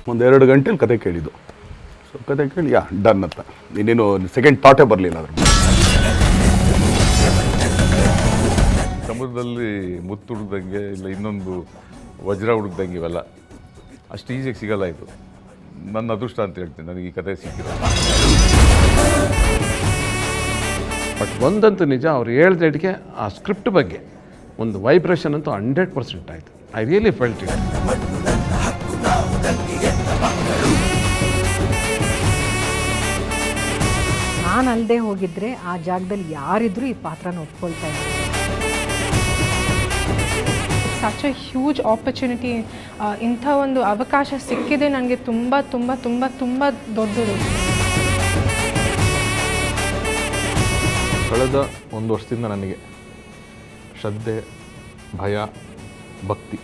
ಒಂದು 2 ಗಂಟೆಲಿ ಕತೆ ಕೇಳಿದ್ದು. ಸೊ ಕತೆ ಕೇಳಿ ಡನ್ ಅಂತ, ಇನ್ನೇನು ಸೆಕೆಂಡ್ ಥಾಟೇ ಬರಲಿಲ್ಲ ಅದ್ರ ಬಗ್ಗೆ. ಸಮುದ್ರದಲ್ಲಿ ಮುತ್ತು ಹುಡುಕ್ದಂಗೆ ಇಲ್ಲ ಇನ್ನೊಂದು ವಜ್ರ ಹುಡುಕ್ದಂಗೆ ಇವೆಲ್ಲ ಅಷ್ಟು ಈಸಿಯಾಗಿ ಸಿಗಲ್ಲ. ಇದು ನನ್ನ ಅದೃಷ್ಟ ಅಂತ ಹೇಳ್ತೀನಿ, ನನಗೆ ಈ ಕತೆ ಸಿಕ್ಕಿದೆ. ಬಟ್ ಒಂದಂತೂ ನಿಜ, ಅವ್ರು ಹೇಳ್ದೇಟಿಗೆ ಆ ಸ್ಕ್ರಿಪ್ಟ್ ಬಗ್ಗೆ ಒಂದು ವೈಬ್ರೇಷನ್ ಅಂತೂ 100% ಆಯಿತು. I really felt it. ನಾನು ಅಲ್ಲದೆ ಹೋಗಿದ್ರೆ ಆ ಜಾಗದಲ್ಲಿ ಯಾರಿದ್ರೂ ಈ ಪಾತ್ರನ ಒಪ್ಕೊಳ್ತಾ ಇದ್ದಾರೆ. Such a huge opportunity. ಇಂಥ ಒಂದು ಅವಕಾಶ ಸಿಕ್ಕಿದೆ ನನಗೆ ತುಂಬ ತುಂಬ ತುಂಬ ತುಂಬ ದೊಡ್ಡದು. ಕಳೆದ 1 ವರ್ಷದಿಂದ ನನಗೆ ಶ್ರದ್ಧೆ, ಭಯ, ಭಕ್ತಿ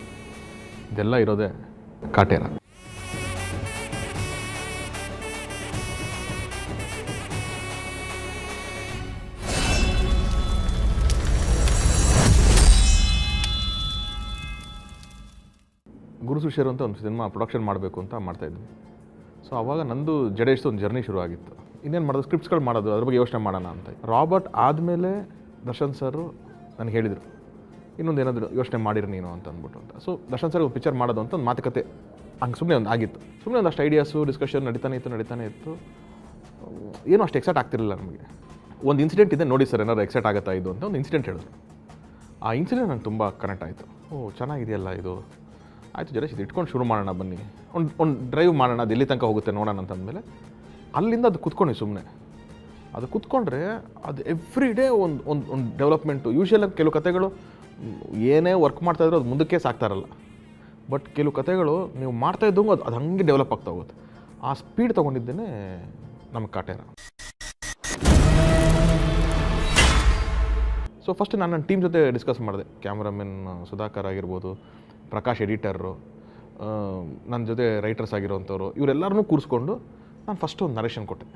ಇದೆಲ್ಲ ಇರೋದೇ ಕಾಟೇರ. ಗುರು ಶಿಷ್ಯರು ಅಂತ ಒಂದು ಸಿನಿಮಾ ಪ್ರೊಡಕ್ಷನ್ ಮಾಡಬೇಕು ಅಂತ ಮಾಡ್ತಾಯಿದ್ವಿ. ಸೊ ಆವಾಗ ನಂದು ಜಡೇಶ್ದು ಒಂದು ಜರ್ನಿ ಶುರು ಆಗಿತ್ತು. ಇನ್ನೇನು ಮಾಡೋದು, ಸ್ಕ್ರಿಪ್ಟ್ಸ್ಗಳು ಮಾಡೋದು, ಅದ್ರ ಬಗ್ಗೆ ಯೋಚನೆ ಮಾಡೋಣ ಅಂತ. ರಾಬರ್ಟ್ ಆದಮೇಲೆ ದರ್ಶನ್ ಸರ್ ನನಗೆ ಹೇಳಿದರು, ಇನ್ನೊಂದು ಏನಾದರೂ ಯೋಚನೆ ಮಾಡಿರಿ ನೀನು ಅಂತ ಅಂದ್ಬಿಟ್ಟು ಅಂತ. ಸೊ ದರ್ಶನ್ ಸರ್ ಪಿಕ್ಚರ್ ಮಾಡೋದು ಅಂತ ಒಂದು ಮಾತುಕತೆ ಹಂಗೆ ಸುಮ್ಮನೆ ಒಂದು ಆಗಿತ್ತು. ಸುಮ್ಮನೆ ಒಂದಷ್ಟು ಐಡಿಯಾಸು ಡಿಸ್ಕಷನ್ ನಡೀತಾನೆ ಇತ್ತು. ಏನೂ ಅಷ್ಟು ಎಕ್ಸೈಟ್ ಆಗ್ತಿರಲಿಲ್ಲ ನಮಗೆ. ಒಂದು ಇನ್ಸಿಡೆಂಟ್ ಇದೆ ನೋಡಿ ಸರ್, ಏನಾದ್ರು ಎಕ್ಸೈಟ್ ಆಗುತ್ತಾ ಇದು ಅಂತ ಒಂದು ಇನ್ಸಿಡೆಂಟ್ ಹೇಳಿದ್ರು. ಆ ಇನ್ಸಿಡೆಂಟ್ ನನಗೆ ತುಂಬ ಕನೆಕ್ಟ್ ಆಯಿತು. ಚೆನ್ನಾಗಿದೆಯಲ್ಲ ಇದು, ಆಯಿತು ಜಡೇಶ್ ಇದು ಇಟ್ಕೊಂಡು ಶುರು ಮಾಡೋಣ, ಬನ್ನಿ ಒಂದು ಡ್ರೈವ್ ಮಾಡೋಣ, ಅದು ಎಲ್ಲಿ ತನಕ ಹೋಗುತ್ತೆ ನೋಡೋಣ ಅಂತಂದಮೇಲೆ ಅಲ್ಲಿಂದ ಅದು ಕೂತ್ಕೊಂಡು ಸುಮ್ಮನೆ ಅದು ಕೂತ್ಕೊಂಡ್ರೆ ಅದು ಎವ್ರಿ ಡೇ ಒಂದು ಡೆವಲಪ್ಮೆಂಟು. ಯೂಶ್ವಲಾಗಿ ಕೆಲವು ಕತೆಗಳು ಏನೇ ವರ್ಕ್ ಮಾಡ್ತಾಯಿದ್ರು ಅದು ಮುಂದಕ್ಕೆ ಸಾಕ್ತಾರಲ್ಲ. ಬಟ್ ಕೆಲವು ಕತೆಗಳು ನೀವು ಮಾಡ್ತಾಯಿದ್ದಂಗೂ ಅದು ಹಂಗೆ ಡೆವಲಪ್ ಆಗ್ತಾ ಹೋಗುತ್ತೆ. ಆ ಸ್ಪೀಡ್ ತೊಗೊಂಡಿದ್ದೇನೆ ನಮ್ಮ ಕಾಟೇರ. ಸೊ ಫಸ್ಟ್ ನಾನು ನನ್ನ ಟೀಮ್ ಜೊತೆ ಡಿಸ್ಕಸ್ ಮಾಡಿದೆ. ಕ್ಯಾಮ್ರಾಮನ್ ಸುಧಾಕರ್ ಆಗಿರ್ಬೋದು, ಪ್ರಕಾಶ್ ಎಡಿಟರು, ನನ್ನ ಜೊತೆ ರೈಟರ್ಸ್ ಆಗಿರೋವಂಥವ್ರು, ಇವರೆಲ್ಲರನ್ನೂ ಕೂರಿಸ್ಕೊಂಡು ನಾನು ಫಸ್ಟ್ ಒಂದು ನರೇಷನ್ ಕೊಟ್ಟೆ.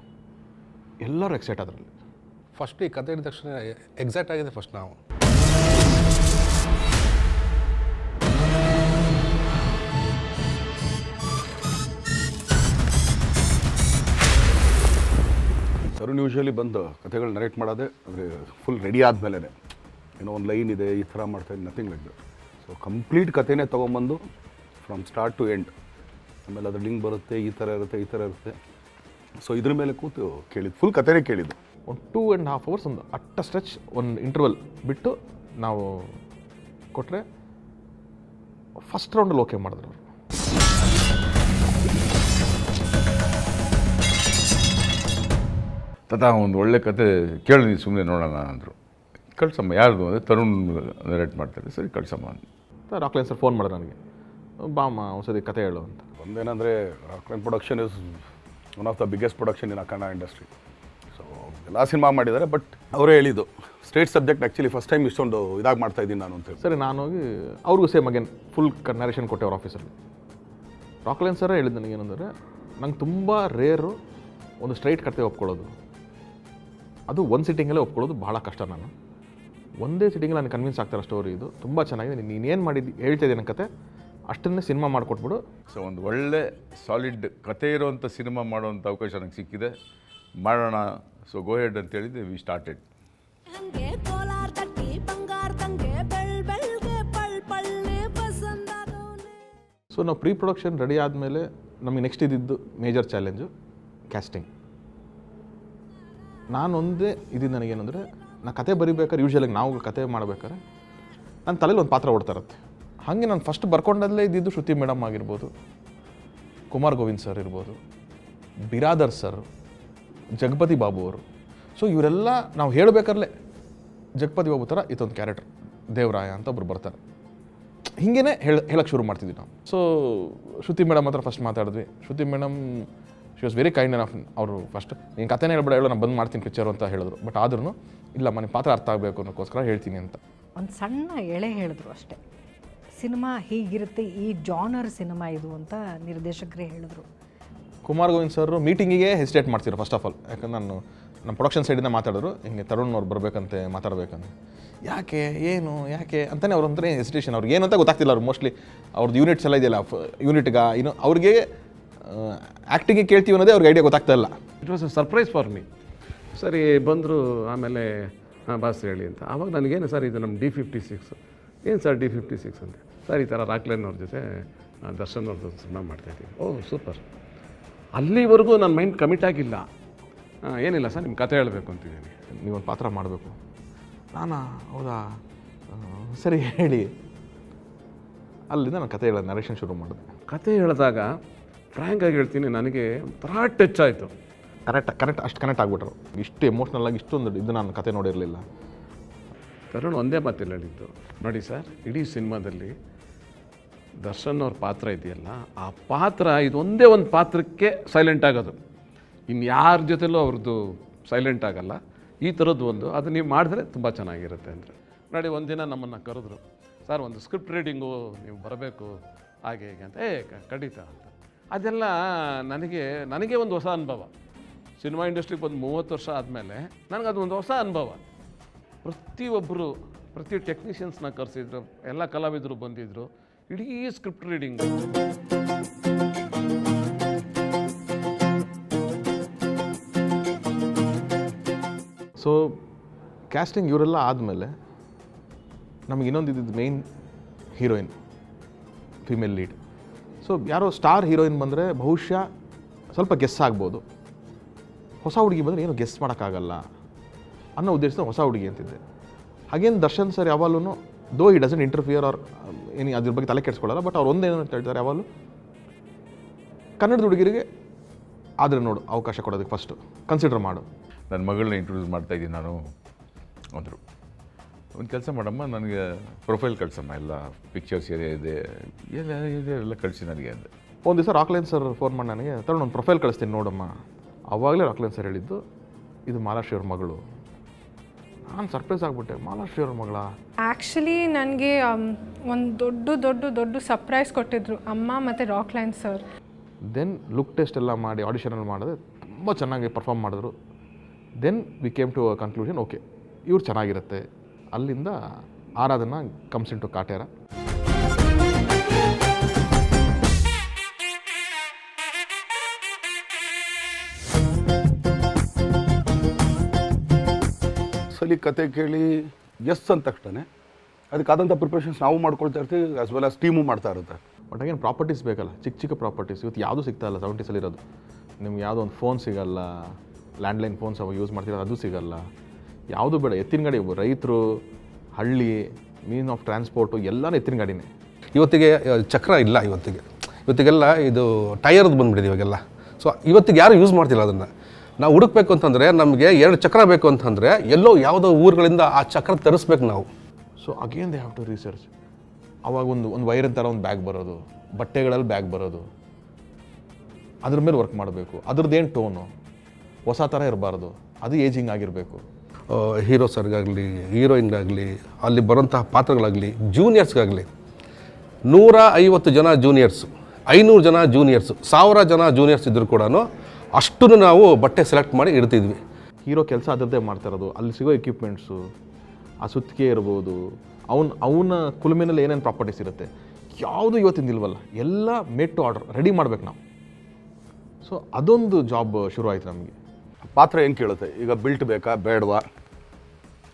ಎಲ್ಲರೂ ಎಕ್ಸೈಟ್ ಅದರಲ್ಲಿ. ಫಸ್ಟ್ ಈ ಕತೆ ಹೇಳಿದ ತಕ್ಷಣ ಎಕ್ಸೈಟ್ ಆಗಿದೆ ಫಸ್ಟ್ ನಾವು. ತರುಣ್ ಯೂಶ್ವಲಿ ಬಂದು ಕಥೆಗಳು ನರೇಟ್ ಮಾಡೋದೇ ಅಂದರೆ ಫುಲ್ ರೆಡಿ ಆದಮೇಲೆ, ಏನೋ ಒಂದು ಲೈನ್ ಇದೆ ಈ ಥರ ಮಾಡ್ತಾಯಿದ್ದು, nothing like that. So complete ಕಥೆನೇ ತೊಗೊಂಬಂದು ಫ್ರಮ್ ಸ್ಟಾರ್ಟ್ ಟು ಎಂಡ್, ಆಮೇಲೆ ಅದ್ರ ಲಿಂಕ್ ಬರುತ್ತೆ, ಈ ಥರ ಇರುತ್ತೆ. ಸೊ ಇದ್ರ ಮೇಲೆ ಕೂತು ಕೇಳಿದ್ದು, ಫುಲ್ ಕಥೆನೇ ಕೇಳಿದ್ದು. ಒಂದು 2.5 hours ಒಂದು ಅಟ್ಟ ಸ್ಟ್ರೆಚ್ ಒಂದು ಇಂಟರ್ವಲ್ ಬಿಟ್ಟು ನಾವು ಕೊಟ್ಟರೆ ಫಸ್ಟ್ ರೌಂಡಲ್ಲಿ ಓಕೆ ಮಾಡಿದ್ರು ಅವರು. ತಥಾ ಒಂದು ಒಳ್ಳೆ ಕತೆ ಕೇಳಿದ್ವಿ, ಸುಮ್ಮನೆ ನೋಡೋಣ ಅಂದರು. ಕಳ್ಸಮ್ಮ ಯಾರ್ದು ಅಂದರೆ ತರುಣ್ ನರೇಟ್ ಮಾಡ್ತಾರೆ, ಸರಿ ಕಳ್ಸಮ್ಮ ಅಂತ. ರಾಕ್ಲೈನ್ ಸರ್ ಫೋನ್ ಮಾಡಿದ್ರು ನನಗೆ, ಬಾಮ್ಮ ಒಂದ್ಸರಿ ಕತೆ ಹೇಳು ಅಂತ. ಒಂದೇನಂದರೆ Rockline production is one of the biggest production in Kannada industry. So ಎಲ್ಲ ಸಿನಿಮಾ ಮಾಡಿದ್ದಾರೆ, ಬಟ್ ಅವರೇ ಹೇಳಿದ್ದು state subject actually first time ಇಷ್ಟೊಂದು ಇದಾಗಿ ಮಾಡ್ತಾಯಿದ್ದೀನಿ ನಾನು ಅಂತೇಳಿ. ಸರಿ ನಾನು ಹೋಗಿ ಅವ್ರಿಗೂ ಸೇಮ್ ಅಗೇನ್ ಫುಲ್ ನರೇಷನ್ ಕೊಟ್ಟೆ ಅವ್ರ ಆಫೀಸಲ್ಲಿ. ರಾಕ್ಲೈನ್ ಸರೇ ಹೇಳಿದ್ದು ನನಗೇನಂದರೆ, ನಂಗೆ ತುಂಬ ರೇರು ಒಂದು ಸ್ಟ್ರೈಟ್ ಕತೆ ಒಪ್ಕೊಳ್ಳೋದು, ಅದು ಒಂದು ಸಿಟ್ಟಿಂಗಲ್ಲೇ ಒಪ್ಕೊಳ್ಳೋದು ಭಾಳ ಕಷ್ಟ. ನಾನು ಒಂದೇ ಸಿಟ್ಟಿಂಗಲ್ಲಿ ನನಗೆ ಕನ್ವಿನ್ಸ್ ಆಗ್ತಾರೆ ಸ್ಟೋರಿ ಇದು ತುಂಬ ಚೆನ್ನಾಗಿದೆ, ನೀನೇನು ಮಾಡಿದ್ದು ಹೇಳ್ತಾಯಿದ್ದೆ ನನ್ನ ಕತೆ ಅಷ್ಟನ್ನೇ ಸಿನಿಮಾ ಮಾಡಿಕೊಟ್ಬಿಡು. ಸೊ ಒಂದು ಒಳ್ಳೆ ಸಾಲಿಡ್ ಕತೆ ಇರೋವಂಥ ಸಿನಿಮಾ ಮಾಡೋವಂಥ ಅವಕಾಶ ನನಗೆ ಸಿಕ್ಕಿದೆ, ಮಾಡೋಣ. ಸೊ ಗೋ ಹೆಡ್ ಅಂತ ಹೇಳಿದ್ದೆ, ವಿ ಸ್ಟಾರ್ಟೆಡ್. ಸೊ ನಾವು ಪ್ರೀ ಪ್ರೊಡಕ್ಷನ್ ರೆಡಿ ಆದಮೇಲೆ ನಮಗೆ ನೆಕ್ಸ್ಟ್ ಇದ್ದಿದ್ದು ಮೇಜರ್ ಚಾಲೆಂಜು ಕ್ಯಾಸ್ಟಿಂಗ್. ನಾನೊಂದೇ ಇದ್ದಿದ್ದು ನನಗೇನೆಂದರೆ, ನಾನು ಕತೆ ಬರಿಬೇಕಾದ್ರೆ ಯೂಶ್ವಲಾಗಿ ನಾವು ಕತೆ ಮಾಡ್ಬೇಕಾದ್ರೆ ನನ್ನ ತಲೆಯಲ್ಲಿ ಒಂದು ಪಾತ್ರ ಓಡ್ತಾ ಇರುತ್ತೆ. ಹಾಗೆ ನಾನು ಫಸ್ಟ್ ಬರ್ಕೊಂಡಲ್ಲೇ ಇದ್ದಿದ್ದು ಶ್ರುತಿ ಮೇಡಮ್ ಆಗಿರ್ಬೋದು, ಕುಮಾರ್ ಗೋವಿಂದ್ ಸರ್ ಇರ್ಬೋದು, ಬಿರಾದರ್ ಸರ್, ಜಗಪತಿ ಬಾಬು ಅವರು. ಸೊ ಇವರೆಲ್ಲ ನಾವು ಹೇಳಬೇಕಾದ್ರೆ ಜಗಪತಿ ಬಾಬು ಥರ ಇದೊಂದು ಕ್ಯಾರೆಕ್ಟರ್ ದೇವರಾಯ ಅಂತ ಒಬ್ರು ಬರ್ತಾರೆ, ಹಿಂಗೇ ಹೇಳಕ್ಕೆ ಶುರು ಮಾಡ್ತಿದ್ವಿ ನಾವು. ಸೊ ಶ್ರುತಿ ಮೇಡಮ್ ಹತ್ರ ಫಸ್ಟ್ ಮಾತಾಡಿದ್ವಿ. Shruti madam she was very kind of. ಅವರು ಫಸ್ಟ್ ನೀನು ಕಥೆನೇ ಹೇಳ್ಬೇಡ, ಹೇಳೋ ನಾನು ಬಂದು ಮಾಡ್ತೀನಿ ಪಿಕ್ಚರು ಅಂತ ಹೇಳಿದ್ರು. ಬಟ್ ಆದ್ರೂ ಇಲ್ಲ, ಮನೆ ಪಾತ್ರ ಅರ್ಥ ಆಗಬೇಕು ಅನ್ನೋಕ್ಕೋಸ್ಕರ ಹೇಳ್ತೀನಿ ಅಂತ ಒಂದು ಸಣ್ಣ ಎಳೆ ಹೇಳಿದ್ರು ಅಷ್ಟೇ. ಸಿನಿಮಾ ಹೀಗಿರುತ್ತೆ, ಈ ಜಾನರ್ ಸಿನಿಮಾ ಇದು ಅಂತ ನಿರ್ದೇಶಕರೇ ಹೇಳಿದ್ರು. ಕುಮಾರ್ ಗೋವಿಂದ್ ಸರ್ ಮೀಟಿಂಗಿಗೆ ಹೆಸಿಟೇಟ್ ಮಾಡ್ತಿದ್ರು ಫಸ್ಟ್ ಆಫ್ ಆಲ್. ಯಾಕಂದ್ರೆ ನಾನು ನಮ್ಮ ಪ್ರೊಡಕ್ಷನ್ ಸೈಡಿಂದ ಮಾತಾಡಿದ್ರು, ಹಿಂಗೆ ತರುಣ್ ಅವ್ರು ಬರಬೇಕಂತೆ ಮಾತಾಡಬೇಕಂತ. ಯಾಕೆ ಅಂತಲೇ ಅವ್ರ ಒಂಥರ ಹೆಸಿಟೇಷನ್. ಅವ್ರಿಗೆ ಏನು ಅಂತ ಗೊತ್ತಾಗ್ತಿಲ್ಲ. ಅವ್ರು ಮೋಸ್ಟ್ಲಿ ಅವ್ರದ್ದು ಯೂನಿಟ್ಸ್ ಎಲ್ಲ ಇದೆಯಲ್ಲ, ಯೂನಿಟ್ಗೆ ಅವ್ರಿಗೆ ಆ್ಯಕ್ಟಿಂಗಿಗೆ ಕೇಳ್ತೀವಿ ಅನ್ನೋದೇ ಅವ್ರಿಗೆ ಐಡಿಯಾ ಗೊತ್ತಾಗ್ತಾ ಇಲ್ಲ. It was a surprise for me. ಸರಿ ಬಂದರು, ಆಮೇಲೆ ಹಾಂ ಬಾಸ್ ಹೇಳಿ ಅಂತ. ಆವಾಗ ನನಗೇನು ಸರ್ ಇದು ನಮ್ಮ D56, ಏನು ಸರ್ D56 ಅಂತ. ಸರ್ ಈ ಥರ ರಾಕ್ಲೈನ್ ಅವ್ರ ಜೊತೆ ದರ್ಶನ್ ಅವ್ರದ್ದು ಸಿನಿಮಾ ಮಾಡ್ತಾಯಿದ್ದೀವಿ. ಓಹ್ ಸೂಪರ್. ಅಲ್ಲಿವರೆಗೂ ನನ್ನ ಮೈಂಡ್ ಕಮಿಟ್ ಆಗಿಲ್ಲ. ಏನಿಲ್ಲ ಸರ್ ನಿಮ್ಮ ಕತೆ ಹೇಳಬೇಕು ಅಂತಿದ್ದೀನಿ. ನೀವೊಂದು ಪಾತ್ರ ಮಾಡಬೇಕು. ನಾನು ಹೌದಾ ಸರಿ ಹೇಳಿ. ಅಲ್ಲಿಂದ ನಾನು ಕತೆ ಹೇಳೋದು ನರೇಷನ್ ಶುರು ಮಾಡಿದೆ. ಕತೆ ಹೇಳಿದಾಗ ಫ್ರ್ಯಾಂಕಾಗಿ ಹೇಳ್ತೀನಿ, ನನಗೆ ಒಂಥರ ಟಚ್ ಆಯಿತು. ಅಷ್ಟು ಕನೆಕ್ಟ್ ಆಗಿಬಿಟ್ರು. ಇಷ್ಟು ಎಮೋಷ್ನಲ್ ಆಗಿ ಇಷ್ಟೊಂದು ಇದು ನಾನು ಕತೆ ನೋಡಿರಲಿಲ್ಲ. ತರುಣ್ ಒಂದೇ ಮಾತಿಲ್ಲ ಹೇಳಿದ್ದು, ನೋಡಿ ಸರ್ ಇಡೀ ಸಿನಿಮಾದಲ್ಲಿ ದರ್ಶನ್ ಅವ್ರ ಪಾತ್ರ ಇದೆಯಲ್ಲ, ಆ ಪಾತ್ರ ಇದು ಒಂದೇ ಒಂದು ಪಾತ್ರಕ್ಕೆ ಸೈಲೆಂಟ್ ಆಗೋದು, ಇನ್ನು ಯಾರ ಜೊತೆಲೂ ಅವ್ರದ್ದು ಸೈಲೆಂಟ್ ಆಗಲ್ಲ. ಈ ಥರದ್ದು ಒಂದು ಅದು ನೀವು ಮಾಡಿದ್ರೆ ತುಂಬ ಚೆನ್ನಾಗಿರುತ್ತೆ ಅಂದರೆ. ನೋಡಿ ಒಂದಿನ ನಮ್ಮನ್ನು ಕರೆದ್ರು, ಸರ್ ಒಂದು ಸ್ಕ್ರಿಪ್ಟ್ ರೀಡಿಂಗು ನೀವು ಬರಬೇಕು ಹಾಗೆ ಹೀಗೆ ಅಂತ. ಖಂಡಿತ ಅಂತ. ಅದೆಲ್ಲ ನನಗೆ ಒಂದು ಹೊಸ ಅನುಭವ. ಸಿನಿಮಾ ಇಂಡಸ್ಟ್ರಿಗೆ ಬಂದು 30 ವರ್ಷ ಆದಮೇಲೆ ನನಗದು ಒಂದು ಹೊಸ ಅನುಭವ. ಪ್ರತಿ ಟೆಕ್ನಿಷಿಯನ್ಸ್ನ ಕರೆಸಿದ್ರು, ಎಲ್ಲ ಕಲಾವಿದರು ಬಂದಿದ್ದರು, ಇಡೀ ಸ್ಕ್ರಿಪ್ಟ್ ರೀಡಿಂಗು. ಸೊ ಕ್ಯಾಸ್ಟಿಂಗ್ ಇವರೆಲ್ಲ ಆದಮೇಲೆ ನಮಗೆ ಇನ್ನೊಂದು ಇದ್ದಿದ್ದು main heroine, female lead. So ಯಾರೋ ಸ್ಟಾರ್ ಹೀರೋಯಿನ್ ಬಂದರೆ ಬಹುಶಃ ಸ್ವಲ್ಪ ಗೆಸ್ ಆಗ್ಬೋದು. ಹೊಸ ಹುಡುಗಿ ಬಂದರೆ ಏನು ಗೆಸ್ ಮಾಡೋಕ್ಕಾಗಲ್ಲ ಅನ್ನೋ ಉದ್ದೇಶದಿಂದ ಹೊಸ ಹುಡುಗಿ ಅಂತಿದ್ದೆ. ಹಾಗೇನು ದರ್ಶನ್ ಸರ್ ಯಾವಾಗಲೂ ದೋ ಈ ಡಸಂಟ್ ಇಂಟರ್ಫಿಯರ್ ಆರ್ ಏನು ಅದ್ರ ಬಗ್ಗೆ ತಲೆ ಕೆಡಿಸ್ಕೊಳ್ಳಲ್ಲ. ಬಟ್ ಅವ್ರು ಒಂದೇನು ಅಂತ ಹೇಳ್ತಾರೆ, ಯಾವಾಗಲೂ ಕನ್ನಡದ ಹುಡುಗಿರಿಗೆ ಆದರೆ ನೋಡು ಅವಕಾಶ ಕೊಡೋದಕ್ಕೆ ಫಸ್ಟು ಕನ್ಸಿಡರ್ ಮಾಡು. ನನ್ನ ಮಗಳನ್ನ ಇಂಟ್ರೊಡ್ಯೂಸ್ ಮಾಡ್ತಾಯಿದ್ದೀನಿ ನಾನು ಅಂದರು. ಒಂದು ಕೆಲಸ ಮಾಡಮ್ಮ, ನನಗೆ ಪ್ರೊಫೈಲ್ ಕಳಿಸಮ್ಮ, ಎಲ್ಲ ಪಿಕ್ಚರ್ಸ್ ಇದೆ ಎಲ್ಲ ಕಳಿಸಿ ನನಗೆ ಅಂದೆ. ಒಂದು ದಿವಸ ರಾಕ್ಲೈನ್ ಸರ್ ಫೋನ್ ಮಾಡಿ ನನಗೆ, ತಗೊಂಡು ಒಂದು ಪ್ರೊಫೈಲ್ ಕಳಿಸ್ತೀನಿ ನೋಡಮ್ಮ. ಆವಾಗಲೇ ರಾಕ್ಲೈನ್ ಸರ್ ಹೇಳಿದ್ದು, ಇದು ಮಾಲಾಶ್ರೀ ಅವ್ರ ಮಗಳು. ನಾನು ಸರ್ಪ್ರೈಸ್ ಆಗಿಬಿಟ್ಟೆ, ಮಾಲಾಶ್ರೀ ಅವ್ರ ಮಗಳ. ಆ್ಯಕ್ಚುಲಿ ನನಗೆ ಒಂದು ದೊಡ್ಡ ಸರ್ಪ್ರೈಸ್ ಕೊಟ್ಟಿದ್ರು ಅಮ್ಮ ಮತ್ತು Rockline sir. Then look test ಎಲ್ಲ ಮಾಡಿ ಆಡಿಷನಲ್ಲಿ ಮಾಡಿದ್ರೆ ತುಂಬ ಚೆನ್ನಾಗಿ ಪರ್ಫಾರ್ಮ್ ಮಾಡಿದ್ರು. Then we came to a conclusion, okay ಇವ್ರು ಚೆನ್ನಾಗಿರುತ್ತೆ. ಅಲ್ಲಿಂದ Aradhana comes into Kaatera. ಸಲಿ ಕತೆ ಕೇಳಿ ಎಸ್ ಅಂದ ತಕ್ಷಣ ಅದಕ್ಕಾದಂಥ ಪ್ರಿಪ್ರೇಷನ್ಸ್ ನಾವು ಮಾಡ್ಕೊಳ್ತಾ ಇರ್ತೀವಿ, ಆಸ್ ವೆಲ್ ಆಸ್ ಟೀಮು ಮಾಡ್ತಾ ಇರುತ್ತೆ. ಬಟ್ ಅಗೇನು ಪ್ರಾಪರ್ಟೀಸ್ ಬೇಕಲ್ಲ, ಚಿಕ್ಕ ಪ್ರಾಪರ್ಟೀಸ್. ಇವತ್ತು ಯಾವುದೂ ಸಿಗ್ತಾ ಇಲ್ಲ 70s ಇರೋದು. ನಿಮ್ಗೆ ಯಾವುದೋ ಒಂದು ಫೋನ್ ಸಿಗಲ್ಲ, ಲ್ಯಾಂಡ್ಲೈನ್ ಫೋನ್ಸ್ ಅವಾಗ ಯೂಸ್ ಮಾಡ್ತಿರೋದು ಅದು ಸಿಗಲ್ಲ. ಯಾವುದು ಬೇಡ, ಎತ್ತಿನ ಗಾಡಿ. ರೈತರು, ಹಳ್ಳಿ, ಮೀನ್ ಆಫ್ ಟ್ರಾನ್ಸ್ಪೋರ್ಟು ಎಲ್ಲನೂ ಎತ್ತಿನ ಗಾಡಿನೇ. ಇವತ್ತಿಗೆ ಚಕ್ರ ಇಲ್ಲ, ಇವತ್ತಿಗೆಲ್ಲ ಇದು ಟಯರ್ದು ಬಂದುಬಿಟ್ಟಿದೆ ಇವಾಗೆಲ್ಲ. ಸೊ ಇವತ್ತಿಗೆ ಯಾರು ಯೂಸ್ ಮಾಡ್ತಿಲ್ಲ ಅದನ್ನು. ನಾವು ಹುಡುಕ್ಬೇಕು ಅಂತಂದರೆ ನಮಗೆ 2 ಚಕ್ರ ಬೇಕು ಅಂತಂದರೆ ಎಲ್ಲೋ ಯಾವುದೋ ಊರುಗಳಿಂದ ಆ ಚಕ್ರ ತರಿಸ್ಬೇಕು ನಾವು. So again they have to research. ಅವಾಗ ಒಂದು ವೈರಿನ ಥರ ಒಂದು ಬ್ಯಾಗ್ ಬರೋದು, ಬಟ್ಟೆಗಳಲ್ಲಿ ಬ್ಯಾಗ್ ಬರೋದು, ಅದ್ರ ಮೇಲೆ ವರ್ಕ್ ಮಾಡಬೇಕು. ಅದ್ರದ್ದೇನು ಟೋನು ಹೊಸ ಥರ ಇರಬಾರ್ದು, ಅದು ಏಜಿಂಗ್ ಆಗಿರಬೇಕು. ಹೀರೋ ಸರ್ಗಾಗಲಿ, ಹೀರೋಯಿನ್ಗಾಗಲಿ, ಅಲ್ಲಿ ಬರೋಂತಹ ಪಾತ್ರಗಳಾಗಲಿ, ಜೂನಿಯರ್ಸ್ಗಾಗಲಿ 150 ಜನ ಜೂನಿಯರ್ಸು, 500 ಜನ ಜೂನಿಯರ್ಸು, 1000 ಜನ ಜೂನಿಯರ್ಸ್ ಇದ್ದರೂ ಕೂಡ ಅಷ್ಟನ್ನು ನಾವು ಬಟ್ಟೆ ಸೆಲೆಕ್ಟ್ ಮಾಡಿ ಇಡ್ತಿದ್ವಿ. ಹೀರೋ ಕೆಲಸ ಅದರದ್ದೇ ಮಾಡ್ತಾ ಇರೋದು. ಅಲ್ಲಿ ಸಿಗೋ ಎಕ್ವಿಪ್ಮೆಂಟ್ಸು, ಆ ಸುತ್ತಿಗೆ ಇರ್ಬೋದು, ಅವನ ಕುಲುಮೆನಲ್ಲಿ ಏನೇನು ಪ್ರಾಪರ್ಟೀಸ್ ಇರುತ್ತೆ, ಯಾವುದು ಇವತ್ತಿಂದ ಇಲ್ವಲ್ಲ, ಎಲ್ಲ ಮೇಡ್ ಟು ಆರ್ಡರ್ ರೆಡಿ ಮಾಡ್ಬೇಕು ನಾವು. ಸೊ ಅದೊಂದು ಜಾಬ್ ಶುರು ಆಯಿತು ನಮಗೆ. ಪಾತ್ರ ಏನು ಕೇಳುತ್ತೆ, ಈಗ ಬಿಲ್ಟ್ ಬೇಕಾ ಬೇಡವಾ,